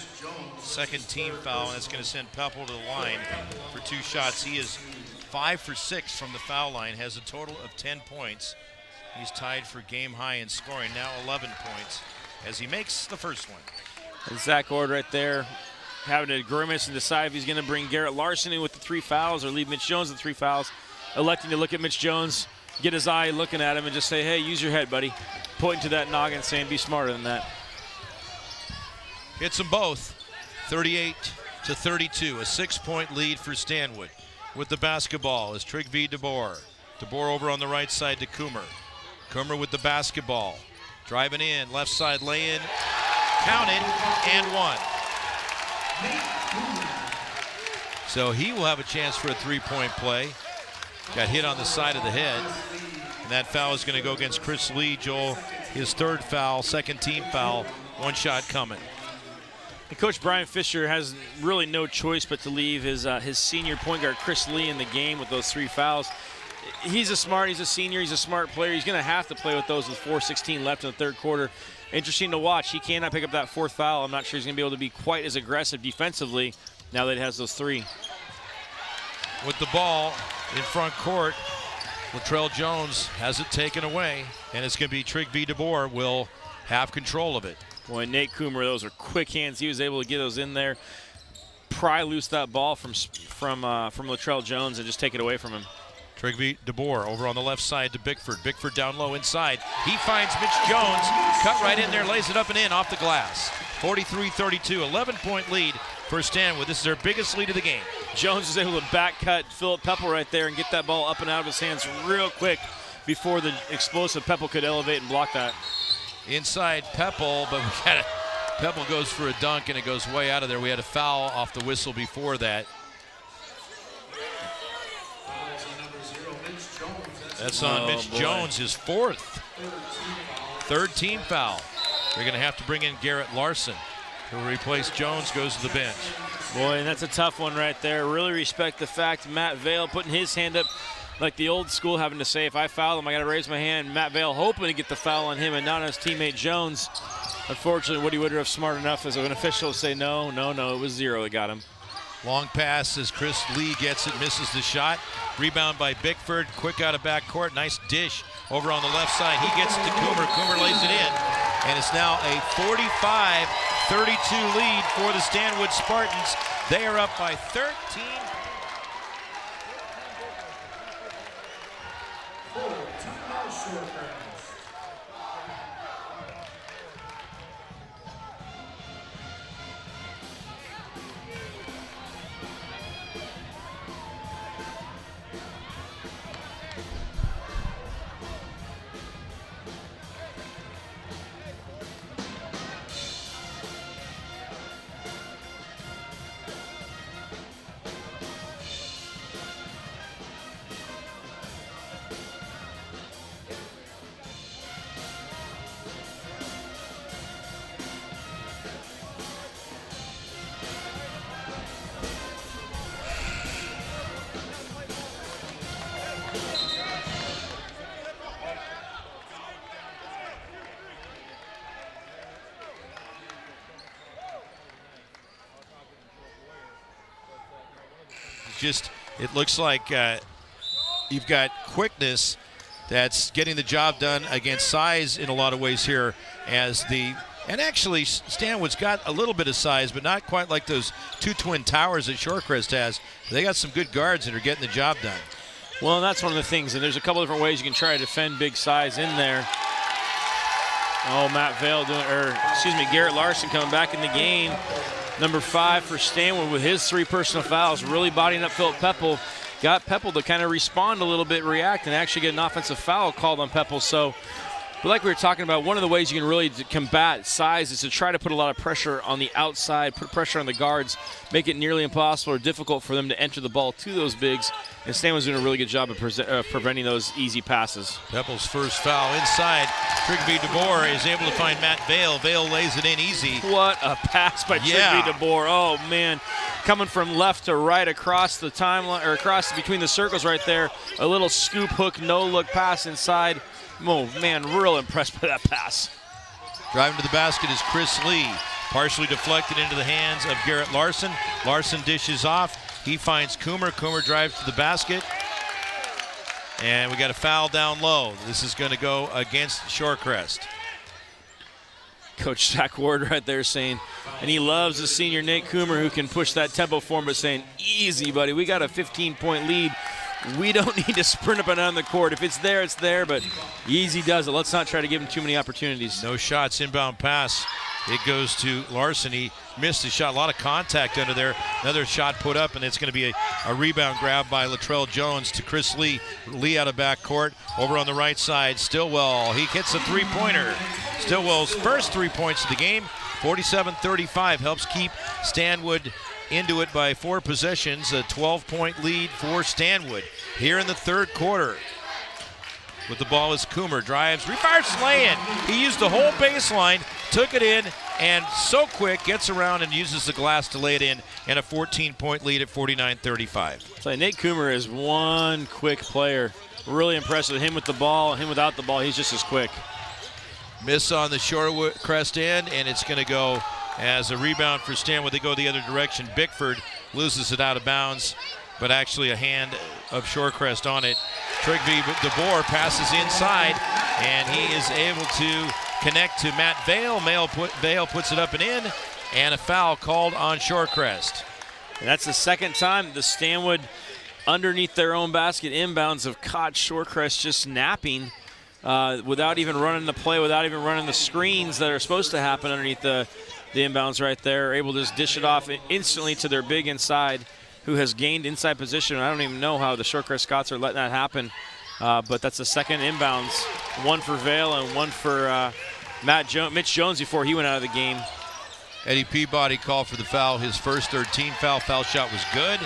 Second team foul, and that's going to send Peppel to the line for 2 shots. He is 5 for 6 from the foul line, has a total of 10 points. He's tied for game high in scoring, now 11 points, as he makes the first one. And Zach Ord right there having to grimace and decide if he's going to bring Garrett Larson in with the 3 fouls or leave Mitch Jones with 3 fouls. Electing to look at Mitch Jones, get his eye looking at him, and just say, hey, use your head, buddy. Pointing to that noggin saying, be smarter than that. Hits them both, 38-32, a 6-point lead for Stanwood. With the basketball is Trigby DeBoer. DeBoer over on the right side to Coomer. Coomer with the basketball. Driving in, left side lay-in, counted, and 1. So he will have a chance for a 3-point play. Got hit on the side of the head. And that foul is going to go against Chris Lee, Joel. His third foul, second team foul, 1 shot coming. And Coach Brian Fisher has really no choice but to leave his senior point guard Chris Lee in the game with those 3 fouls. He's a senior, he's a smart player. He's going to have to play with those with 4:16 left in the third quarter. Interesting to watch. He cannot pick up that 4th foul. I'm not sure he's going to be able to be quite as aggressive defensively now that he has those 3. With the ball in front court, Latrell Jones has it taken away, and it's going to be Trigby DeBoer will have control of it. Boy, Nate Coomer, those are quick hands. He was able to get those in there, pry loose that ball from Latrell Jones and just take it away from him. Trigby DeBoer over on the left side to Bickford. Bickford down low inside. He finds Mitch Jones, cut right in there, lays it up and in off the glass. 43-32, 11-point lead for Stanwood. This is their biggest lead of the game. Jones is able to back cut Philip Peppel right there and get that ball up and out of his hands real quick before the explosive Peppel could elevate and block that. Inside Peppel, but Peppel goes for a dunk and it goes way out of there. We had a foul off the whistle before that. That's on Mitch Jones, his 4th. Third team foul. They're going to have to bring in Garrett Larson, who will replace Jones, goes to the bench. Boy, and that's a tough one right there. Really respect the fact Matt Vale putting his hand up like the old school, having to say, if I foul him, I got to raise my hand. Matt Vale hoping to get the foul on him and not on his teammate Jones. Unfortunately, Woody Woodruff smart enough as an official to say, no, it was 0 that got him. Long pass as Chris Lee gets it, misses the shot. Rebound by Bickford, quick out of backcourt, nice dish over on the left side. He gets it to Coomer, Coomer lays it in. And it's now a 45-32 lead for the Stanwood Spartans. They are up by 13. It looks like you've got quickness that's getting the job done against size in a lot of ways here, as the And actually, Stanwood's got a little bit of size, but not quite like those two twin towers that Shorecrest has. They got some good guards that are getting the job done. Well, that's one of the things, and there's a couple different ways you can try to defend big size in there. Oh, Garrett Larson coming back in the game. Number 5 for Stanwood with his 3 personal fouls, really bodying up Philip Peppel. Got Peppel to kind of respond a little bit, react, and actually get an offensive foul called on Peppel. So, but like we were talking about, one of the ways you can really combat size is to try to put a lot of pressure on the outside, put pressure on the guards, make it nearly impossible or difficult for them to enter the ball to those bigs. And Stanwood's doing a really good job of preventing those easy passes. Peppel's first foul inside. Trigby DeBoer is able to find Matt Vale. Vale lays it in easy. What a pass by Trigby DeBoer. Oh, man. Coming from left to right across the timeline, or across between the circles right there. A little scoop hook, no-look pass inside. Oh, man, real impressed by that pass. Driving to the basket is Chris Lee. Partially deflected into the hands of Garrett Larson. Larson dishes off. He finds Coomer. Coomer drives to the basket. And we got a foul down low. This is going to go against Shorecrest. Coach Zach Ward right there saying, and he loves the senior Nate Coomer who can push that tempo for him, but saying, easy, buddy. We got a 15-point lead. We don't need to sprint up and down the court. If it's there, it's there, but easy does it. Let's not try to give him too many opportunities. No shots, inbound pass. It goes to Larson. He missed the shot. A lot of contact under there. Another shot put up, and it's going to be a rebound grab by Latrell Jones to Chris Lee. Lee out of backcourt. Over on the right side, Stillwell. He hits a three-pointer. Stillwell's first 3 points of the game. 47-35 helps keep Stanwood into it by 4 possessions. A 12-point lead for Stanwood here in the third quarter. With the ball is Coomer, drives, refires, lay-in. He used the whole baseline, took it in, and so quick, gets around and uses the glass to lay it in, and a 14-point lead at 49-35. So Nate Coomer is one quick player. Really impressed with him with the ball, him without the ball. He's just as quick. Miss on the Shorecrest end, and it's going to go as a rebound for Stanwood. They go the other direction. Bickford loses it out of bounds, but actually a hand of Shorecrest on it. Trigby DeBoer passes inside, and he is able to connect to Matt Vale. Vale puts it up and in, and a foul called on Shorecrest. And that's the second time the Stanwood, underneath their own basket inbounds, have caught Shorecrest just napping without even running the play, without even running the screens that are supposed to happen underneath the inbounds right there. Able to just dish it off instantly to their big inside, who has gained inside position. I don't even know how the Shorecrest Scots are letting that happen, but that's the second inbounds. One for Vale and one for Mitch Jones before he went out of the game. Eddie Peabody called for the foul. His first 13 foul shot was good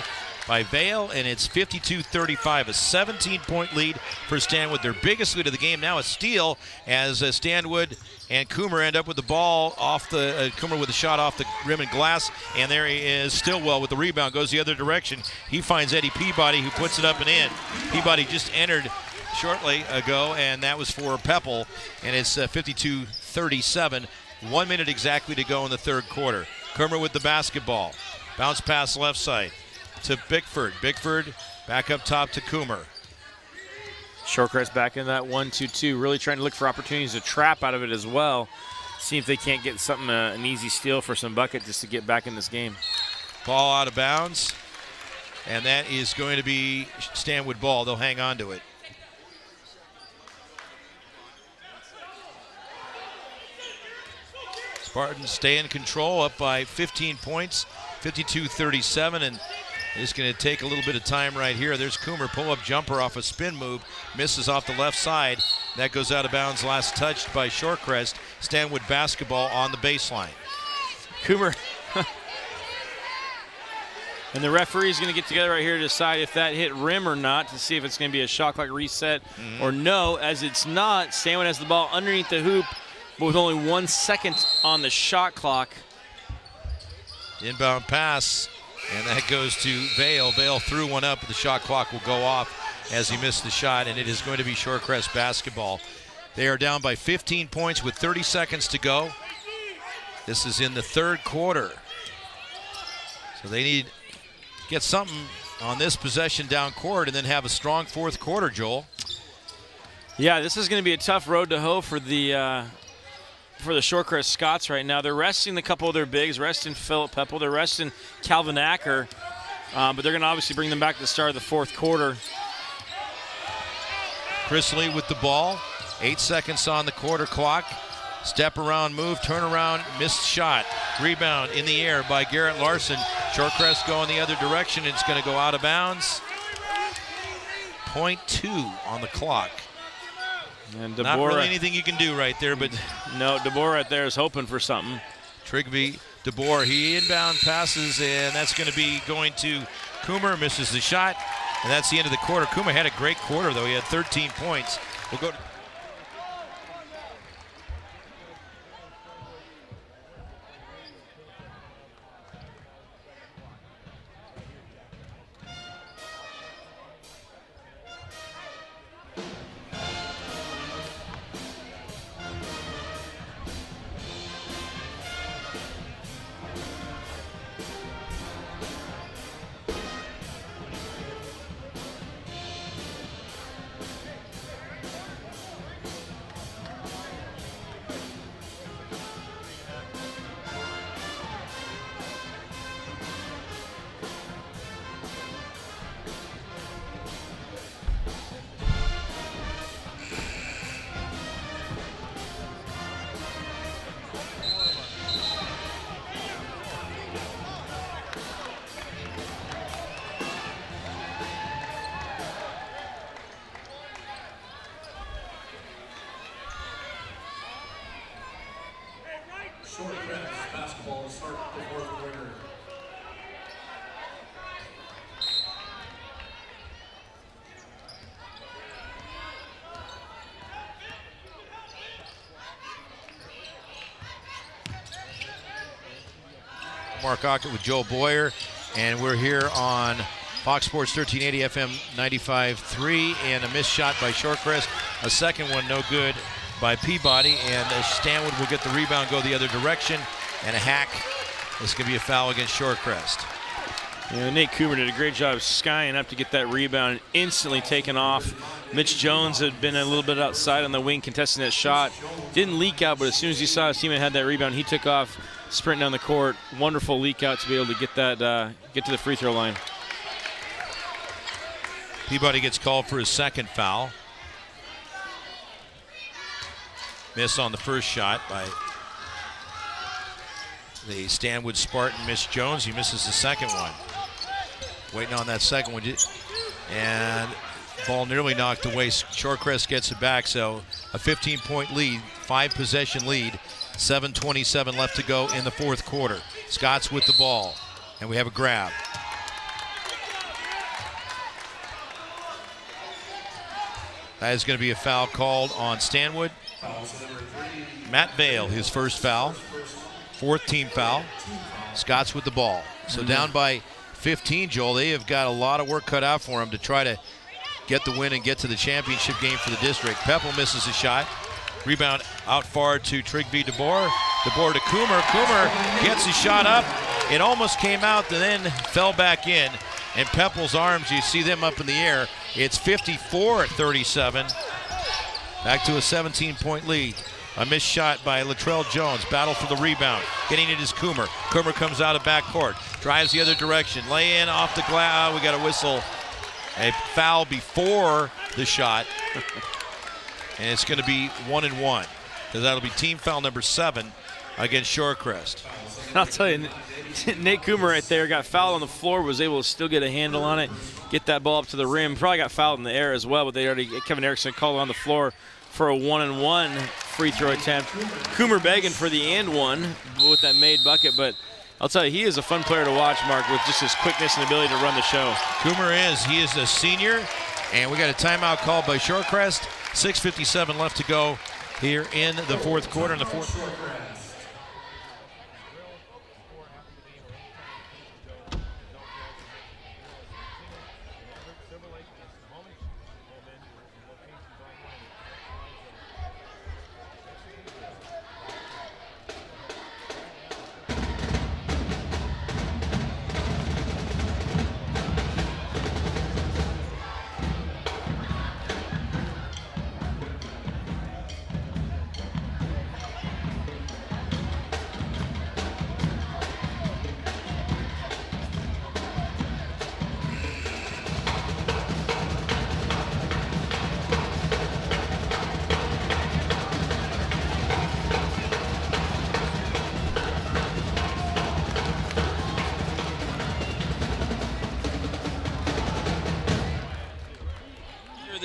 by Vale, and it's 52-35, a 17-point lead for Stanwood. Their biggest lead of the game, now a steal, as Stanwood and Coomer end up with the ball off the, Coomer with a shot off the rim and glass, and there he is, Stillwell with the rebound, goes the other direction. He finds Eddie Peabody, who puts it up and in. Peabody just entered shortly ago, and that was for Peppel, and it's 52-37. 1 minute exactly to go in the third quarter. Coomer with the basketball. Bounce pass left side to Bickford. Bickford back up top to Coomer. Shorecrest back in that 1-2-2, really trying to look for opportunities to trap out of it as well. See if they can't get something, an easy steal for some bucket just to get back in this game. Ball out of bounds, and that is going to be Stanwood ball. They'll hang on to it. Spartans stay in control, up by 15 points, 52-37, and it's going to take a little bit of time right here. There's Coomer, pull-up jumper off a spin move, misses off the left side. That goes out of bounds, last touched by Shorecrest. Stanwood basketball on the baseline. Coomer. And the referee's going to get together right here to decide if that hit rim or not, to see if it's going to be a shot clock reset or no. As it's not, Stanwood has the ball underneath the hoop, but with only 1 second on the shot clock. Inbound pass, and that goes to Vale. Vale threw one up, but the shot clock will go off as he missed the shot, and it is going to be Shorecrest basketball. They are down by 15 points with 30 seconds to go. This is in the third quarter. So they need to get something on this possession down court and then have a strong fourth quarter, Joel. Yeah, this is going to be a tough road to hoe for the for the Shorecrest Scots right now. They're resting a couple of their bigs, resting Philip Peppel, they're resting Calvin Acker, but they're going to obviously bring them back to the start of the fourth quarter. Chris Lee with the ball. 8 seconds on the quarter clock. Step around, move, turn around, missed shot. Rebound in the air by Garrett Larson. Shorecrest going the other direction. It's going to go out of bounds. 0.2 on the clock. And Not really anything you can do right there, but no, DeBoer right there is hoping for something. Trigby DeBoer, he inbound passes, and that's going to be going to Coomer, misses the shot, and that's the end of the quarter. Coomer had a great quarter, though. He had 13 points. We'll go to Shorecrest basketball to start the fourth quarter. Mark Ockett with Joe Boyer, and we're here on Fox Sports 1380 FM 95.3, and a missed shot by Shorecrest. A second one no good by Peabody, and Stanwood will get the rebound, go the other direction, and a hack. This could be a foul against Shorecrest. Yeah, Nate Coomer did a great job skying up to get that rebound, instantly taken off. Mitch Jones had been a little bit outside on the wing contesting that shot. Didn't leak out, but as soon as he saw his teammate had that rebound, he took off, sprinting down the court. Wonderful leak out to be able to get that, get to the free throw line. Peabody gets called for his second foul. Miss on the first shot by the Stanwood Spartan, Mitch Jones. He misses the second one. Waiting on that second one. And ball nearly knocked away. Shorecrest gets it back, so a 15-point lead, 5-possession lead, 7:27 left to go in the fourth quarter. Scott's with the ball, and we have a grab. That is going to be a foul called on Stanwood. Matt Vale, his first foul, fourth team foul. Scott's with the ball. So down by 15, Joel. They have got a lot of work cut out for them to try to get the win and get to the championship game for the district. Peppel misses a shot. Rebound out far to Trigby DeBoer. DeBoer to Coomer. Coomer gets his shot up. It almost came out and then fell back in. And Peppel's arms, you see them up in the air. It's 54-37. Back to a 17-point lead. A missed shot by Latrell Jones. Battle for the rebound. Getting it is Coomer. Coomer comes out of backcourt. Drives the other direction. Lay in off the glass. We got a whistle. A foul before the shot. And it's going to be 1-1. Because that'll be team foul number 7 against Shorecrest. I'll tell you, Nate Coomer right there got fouled on the floor, was able to still get a handle on it, get that ball up to the rim. Probably got fouled in the air as well, but they already, Kevin Erickson called on the floor for a 1-1 free throw attempt. Coomer begging for the and one with that made bucket, but I'll tell you, he is a fun player to watch, Mark, with just his quickness and ability to run the show. Coomer is. He is a senior, and we got a timeout called by Shorecrest. 6:57 left to go here in the fourth quarter. In the fourth.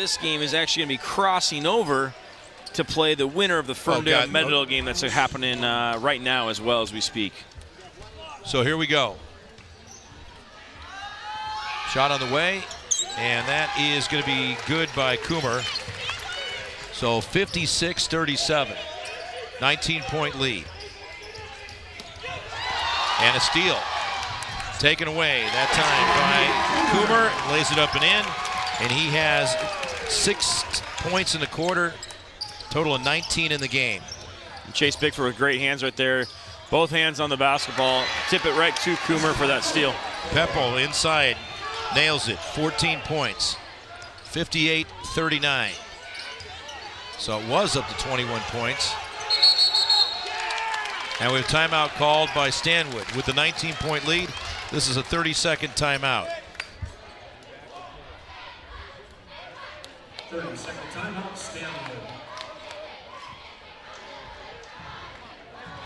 this game is actually going to be crossing over to play the winner of the Ferndale-Meadowdale game that's happening right now as well as we speak. So here we go. Shot on the way, and that is going to be good by Coomer. So 56-37, 19-point lead. And a steal. Taken away that time by Coomer. Lays it up and in, and he has 6 points in the quarter. Total of 19 in the game. Chase Bickford with great hands right there. Both hands on the basketball. Tip it right to Coomer for that steal. Peppel inside. Nails it. 14 points. 58-39. So it was up to 21 points. And we have timeout called by Stanwood with the 19-point lead. This is a 30-second timeout. 30-second timeout, Stanwood.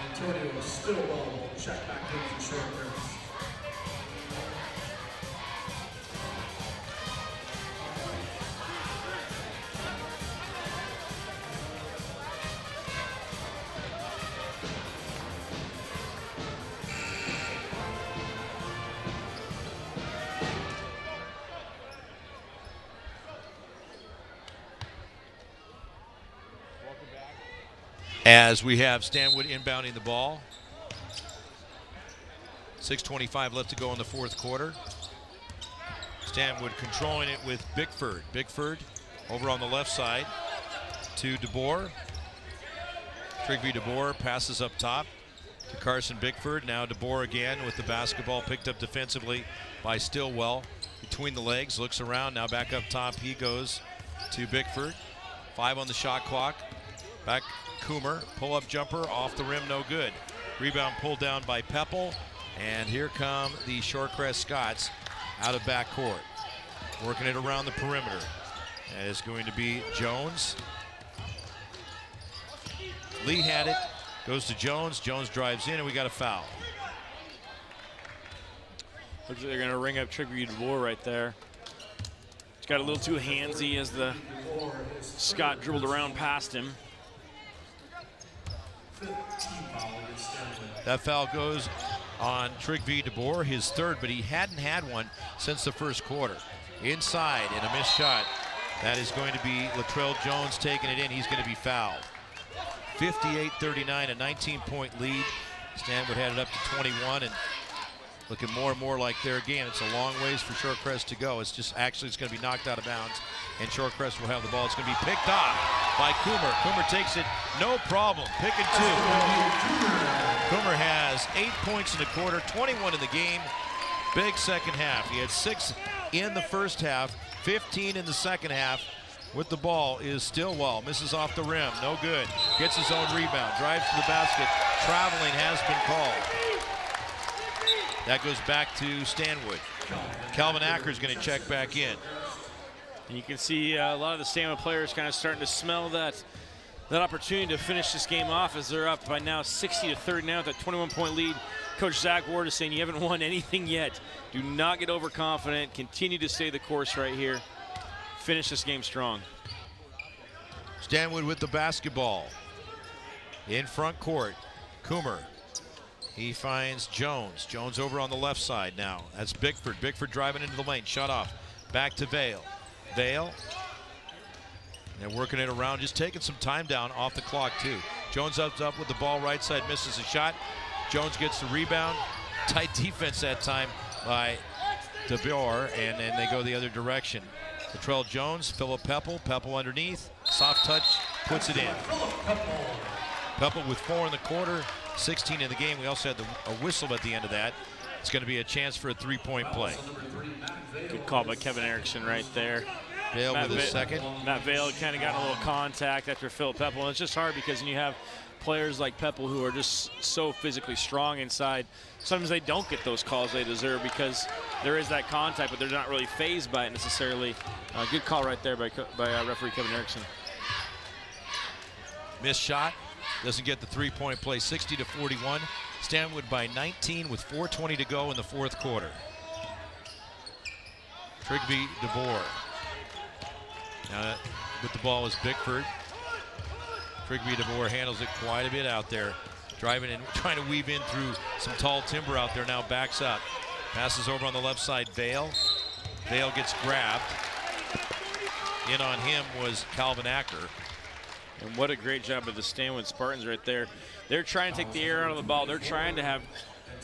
Antonio Stillwell check back in for Shorecrest. As we have Stanwood inbounding the ball. 6:25 left to go in the fourth quarter. Stanwood controlling it with Bickford. Bickford over on the left side to DeBoer. Trigby DeBoer passes up top to Carson Bickford. Now DeBoer again with the basketball picked up defensively by Stillwell. Between the legs, looks around, now back up top. He goes to Bickford. 5 on the shot clock. Back Coomer, pull-up jumper off the rim, no good. Rebound pulled down by Peppel, and here come the Shorecrest Scots out of backcourt. Working it around the perimeter. That is going to be Jones. Lee had it, goes to Jones. Jones drives in, and we got a foul. Looks like they're going to ring up Trigby DeBoer right there. He's got a little too handsy as the Scott dribbled around past him. That foul goes on Trigby DeBoer, his third, but he hadn't had one since the first quarter. Inside and a missed shot. That is going to be Latrell Jones taking it in. He's going to be fouled. 58-39, a 19-point lead. Stanwood had it up to 21 and looking more and more like their game. It's a long ways for Shorecrest to go. It's just actually it's going to be knocked out of bounds, and Shorecrest will have the ball. It's going to be picked off by Coomer. Coomer takes it, no problem. Pick and 2. Coomer has 8 points in the quarter, 21 in the game. Big second half. He had 6 in the first half, 15 in the second half. With the ball is Stillwell. Misses off the rim, no good. Gets his own rebound, drives to the basket. Traveling has been called. That goes back to Stanwood. Calvin Acker's going to check back in. And you can see a lot of the Stanwood players kind of starting to smell that opportunity to finish this game off as they're up by now 60-30 now with that 21-point lead. Coach Zach Ward is saying you haven't won anything yet. Do not get overconfident. Continue to stay the course right here. Finish this game strong. Stanwood with the basketball. In front court, Coomer. He finds Jones. Jones over on the left side now. That's Bickford. Bickford driving into the lane. Shut off. Back to Vale. Vale. They're working it around. Just taking some time down off the clock, too. Jones up with the ball right side. Misses a shot. Jones gets the rebound. Tight defense that time by DeBoer. And then they go the other direction. Latrell Jones. Philip Peppel. Peppel underneath. Soft touch. Puts it in. Peppel with 4 in the quarter. 16 in the game. We also had a whistle at the end of that. It's going to be a chance for a 3-point play. Good call by Kevin Erickson right there. Vale with his second. Matt Vale kind of got a little contact after Phil Peppel. And it's just hard because when you have players like Peppel who are just so physically strong inside, sometimes they don't get those calls they deserve because there is that contact, but they're not really fazed by it necessarily. Good call right there by referee Kevin Erickson. Missed shot. Doesn't get the 3-point play. 60-41. Stanwood by 19 with 4:20 to go in the fourth quarter. Trigby DeBoer. Now with the ball is Bickford. Trigby DeBoer handles it quite a bit out there. Driving and trying to weave in through some tall timber out there. Now backs up. Passes over on the left side, Vale. Vale gets grabbed. In on him was Calvin Acker. And what a great job of the Stanwood Spartans right there. They're trying to take the air out of the ball. They're trying to have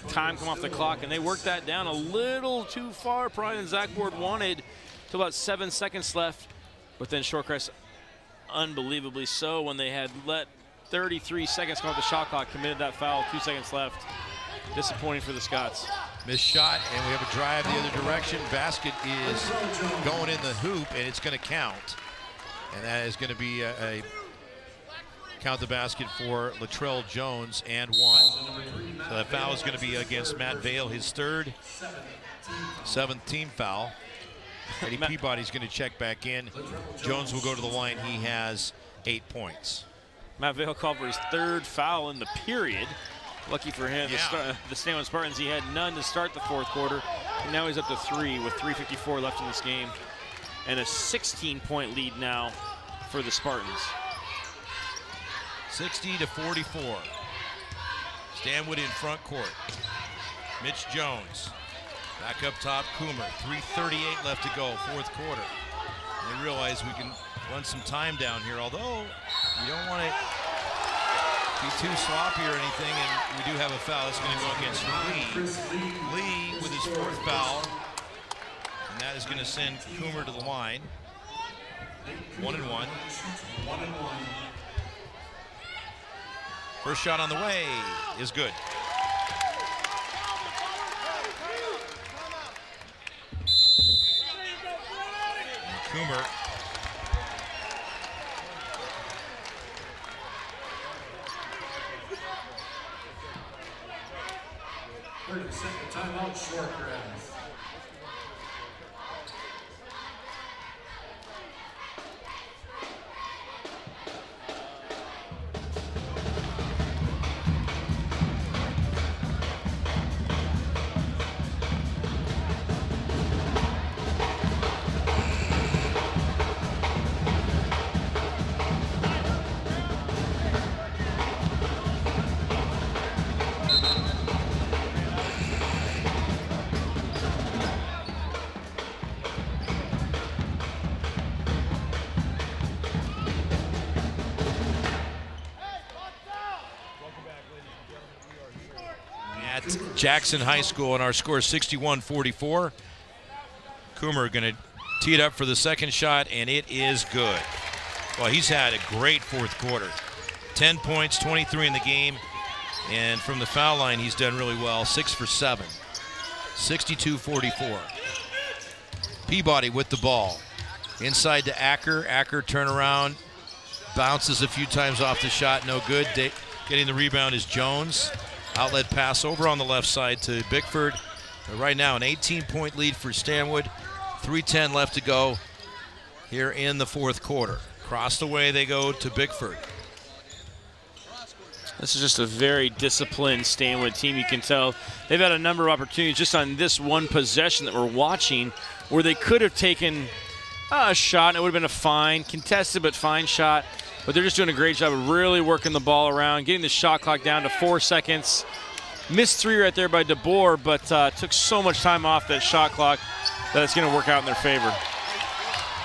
time come off the clock, and they worked that down a little too far, probably than Zach Ward wanted, to about 7 seconds left. But then Shorecrest, unbelievably so, when they had let 33 seconds come off the shot clock, committed that foul, 2 seconds left. Disappointing for the Scots. Missed shot, and we have a drive the other direction. Basket is going in the hoop, and it's going to count. And that is going to be a count the basket for Latrell Jones and 1. So that foul is going to be against Matt Vale, his third, 7th team foul. Eddie Peabody's going to check back in. Jones will go to the line. He has 8 points. Matt Vale called for his 3rd foul in the period. Lucky for him, the Stanwood Spartans, he had none to start the 4th quarter, and now he's up to 3 with 3:54 left in this game, and a 16-point lead now for the Spartans. 60-44. Stanwood in front court. Mitch Jones. Back up top, Coomer. 3:38 left to go, 4th quarter. They realize we can run some time down here, although we don't want to be too sloppy or anything, and we do have a foul. That's going to go against Lee. Lee with his 4th foul, and that is going to send Coomer to the line. 1-1. First shot on the way is good. And Coomer Timeout, Shorecrest. Jackson High School, and our score is 61-44. Coomer going to tee it up for the 2nd shot, and it is good. Well, he's had a great 4th quarter. 10 points, 23 in the game, and from the foul line, he's done really well. 6 for 7. 62-44. Peabody with the ball. Inside to Acker. Acker turnaround. Bounces a few times off the shot, no good. Getting the rebound is Jones. Outlet pass over on the left side to Bickford. But right now, an 18-point lead for Stanwood. 3:10 left to go here in the 4th quarter. Crossed away they go to Bickford. This is just a very disciplined Stanwood team. You can tell they've had a number of opportunities just on this one possession that we're watching where they could have taken a shot and it would have been a fine, contested but fine shot. But they're just doing a great job of really working the ball around, getting the shot clock down to 4 seconds. Missed 3 right there by DeBoer, but took so much time off that shot clock that it's going to work out in their favor.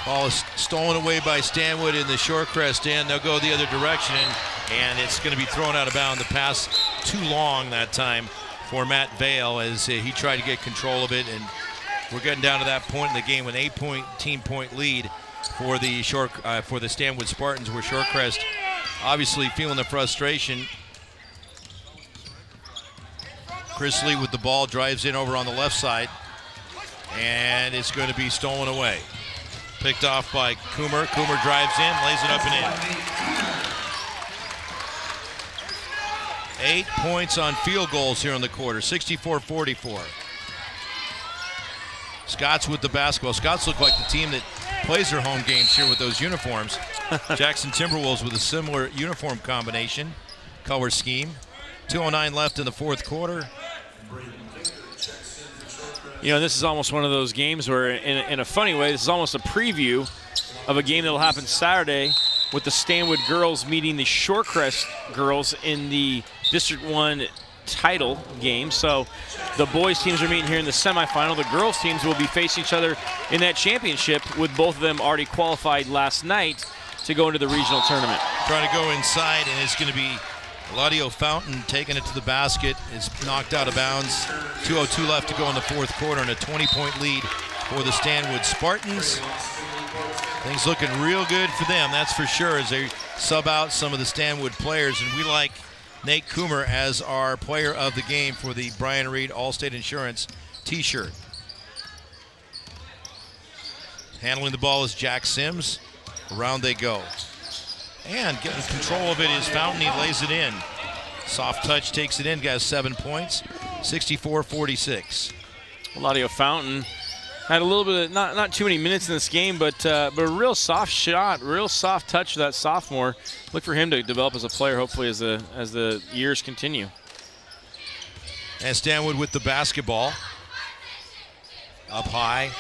Ball is stolen away by Stanwood in the Shorecrest end. They'll go the other direction, and it's going to be thrown out of bounds. The pass too long that time for Matt Vale as he tried to get control of it, and we're getting down to that point in the game with an 8-point lead for the Stanwood Spartans, where Shorecrest obviously feeling the frustration. Chris Lee with the ball drives in over on the left side, and it's going to be stolen away. Picked off by Coomer. Coomer drives in, lays it up and in. 8 points on field goals here in the quarter, 64-44. Scots with the basketball. Scots look like the team that plays their home games here with those uniforms. Jackson Timberwolves with a similar uniform combination, color scheme. 2:09 left in the 4th quarter. You know, this is almost one of those games where, in a funny way, this is almost a preview of a game that will happen Saturday with the Stanwood girls meeting the Shorecrest girls in the District 1 title game. So the boys teams are meeting here in the semifinal. The girls teams will be facing each other in that championship, with both of them already qualified last night to go into the regional tournament. Trying to go inside, and it's going to be Eladio Fountain taking it to the basket. It's knocked out of bounds. 2:02 left to go in the fourth quarter, and a 20-point lead for the Stanwood Spartans. Things looking real good for them, that's for sure, as they sub out some of the Stanwood players. And we like Nate Coomer as our player of the game for the Brian Reed Allstate Insurance t-shirt. Handling the ball is Jack Sims. Around they go. And getting control of it is Fountain. He lays it in. Soft touch takes it in, got 7 points. 64-46. Eladio Fountain had a little bit of, not too many minutes in this game, but a real soft shot, real soft touch for that sophomore. Look for him to develop as a player, hopefully, as the years continue. And Stanwood with the basketball. Up high.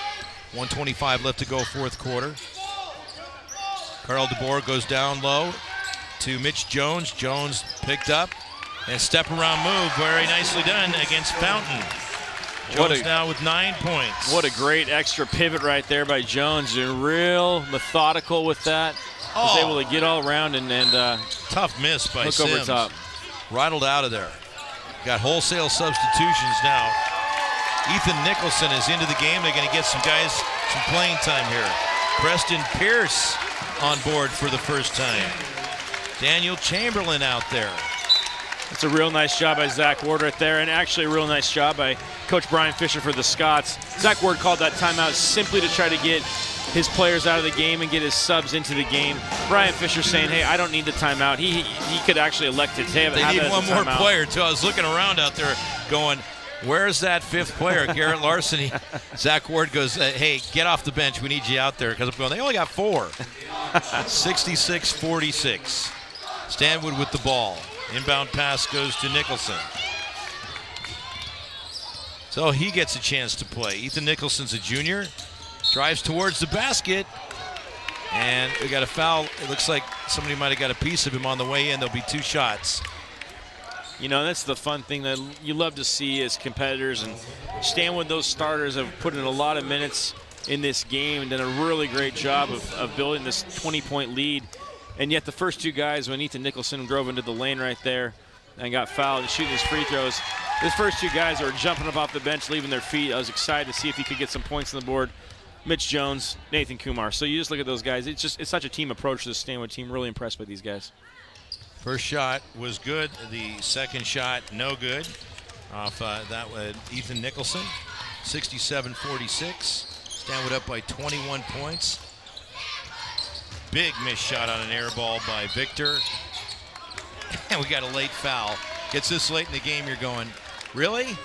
1:25 left to go, fourth quarter. Carl DeBoer goes down low to Mitch Jones. Jones picked up, and step around move, very nicely done against Fountain. Jones now with 9 points. What a great extra pivot right there by Jones. Real methodical with that. Was able to get all around and tough miss by look Sims. over top. Rattled out of there. Got wholesale substitutions now. Ethan Nicholson is into the game. They're going to get some guys some playing time here. Preston Pierce on board for the first time. Daniel Chamberlain out there. It's a real nice job by Zach Ward right there, and actually a real nice job by Coach Brian Fisher for the Scots. Zach Ward called that timeout simply to try to get his players out of the game and get his subs into the game. Brian Fisher saying, hey, I don't need the timeout. He could actually elect to have They need that one as a more timeout. player, too. I was looking around out there going, where's that fifth player? Garrett Larson. Zach Ward goes, hey, get off the bench. We need you out there. Because I'm going, they only got 4. 66-46. Stanwood with the ball. Inbound pass goes to Nicholson. So he gets a chance to play. Ethan Nicholson's a junior. Drives towards the basket. And we got a foul. It looks like somebody might have got a piece of him on the way in. There'll be 2 shots. You know, that's the fun thing that you love to see as competitors. And Stanwood, those starters have put in a lot of minutes in this game and done a really great job of building this 20-point lead. And yet the first 2 guys, when Ethan Nicholson drove into the lane right there and got fouled and shooting his free throws, those first 2 guys are jumping up off the bench, leaving their feet. I was excited to see if he could get some points on the board. Mitch Jones, Nathan Kumar. So you just look at those guys. It's such a team approach to the Stanwood team. Really impressed by these guys. First shot was good. The second shot, no good. Off that was Ethan Nicholson. 67-46. Stanwood up by 21 points. Big missed shot on an air ball by Victor. And we got a late foul. Gets this late in the game, you're going, really?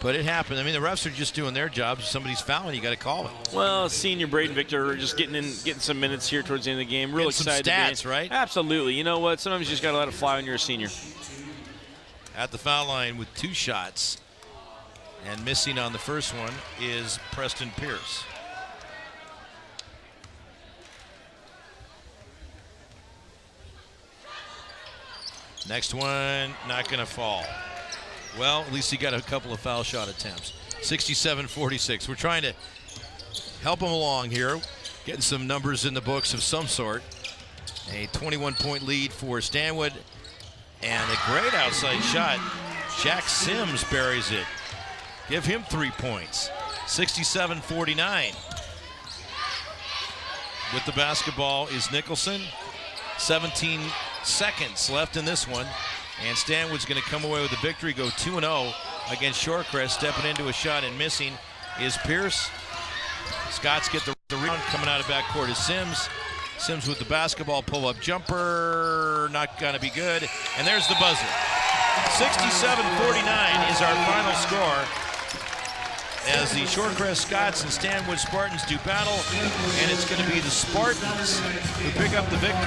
But it happened. I mean, the refs are just doing their job. If somebody's fouling, you got to call it. Well, senior Braden Victor just getting some minutes here towards the end of the game. Real Getting excited. some stats, right? Absolutely. You know what? Sometimes you just got to let it fly when you're a senior. At the foul line with 2 shots. And missing on the first one is Preston Pierce. Next one, not going to fall. Well, at least he got a couple of foul shot attempts. 67-46. We're trying to help him along here, getting some numbers in the books of some sort. A 21-point lead for Stanwood, and a great outside shot. Jack Sims buries it. Give him 3 points. 67-49. With the basketball is Nicholson. 17 seconds left in this one. And Stanwood's going to come away with the victory, go 2-0 against Shorecrest. Stepping into a shot and missing is Pierce. Scots get the rebound. Coming out of backcourt is Sims. Sims with the basketball, pull-up jumper, not going to be good. And there's the buzzer. 67-49 is our final score as the Shorecrest Scots and Stanwood Spartans do battle. And it's going to be the Spartans who pick up the victory.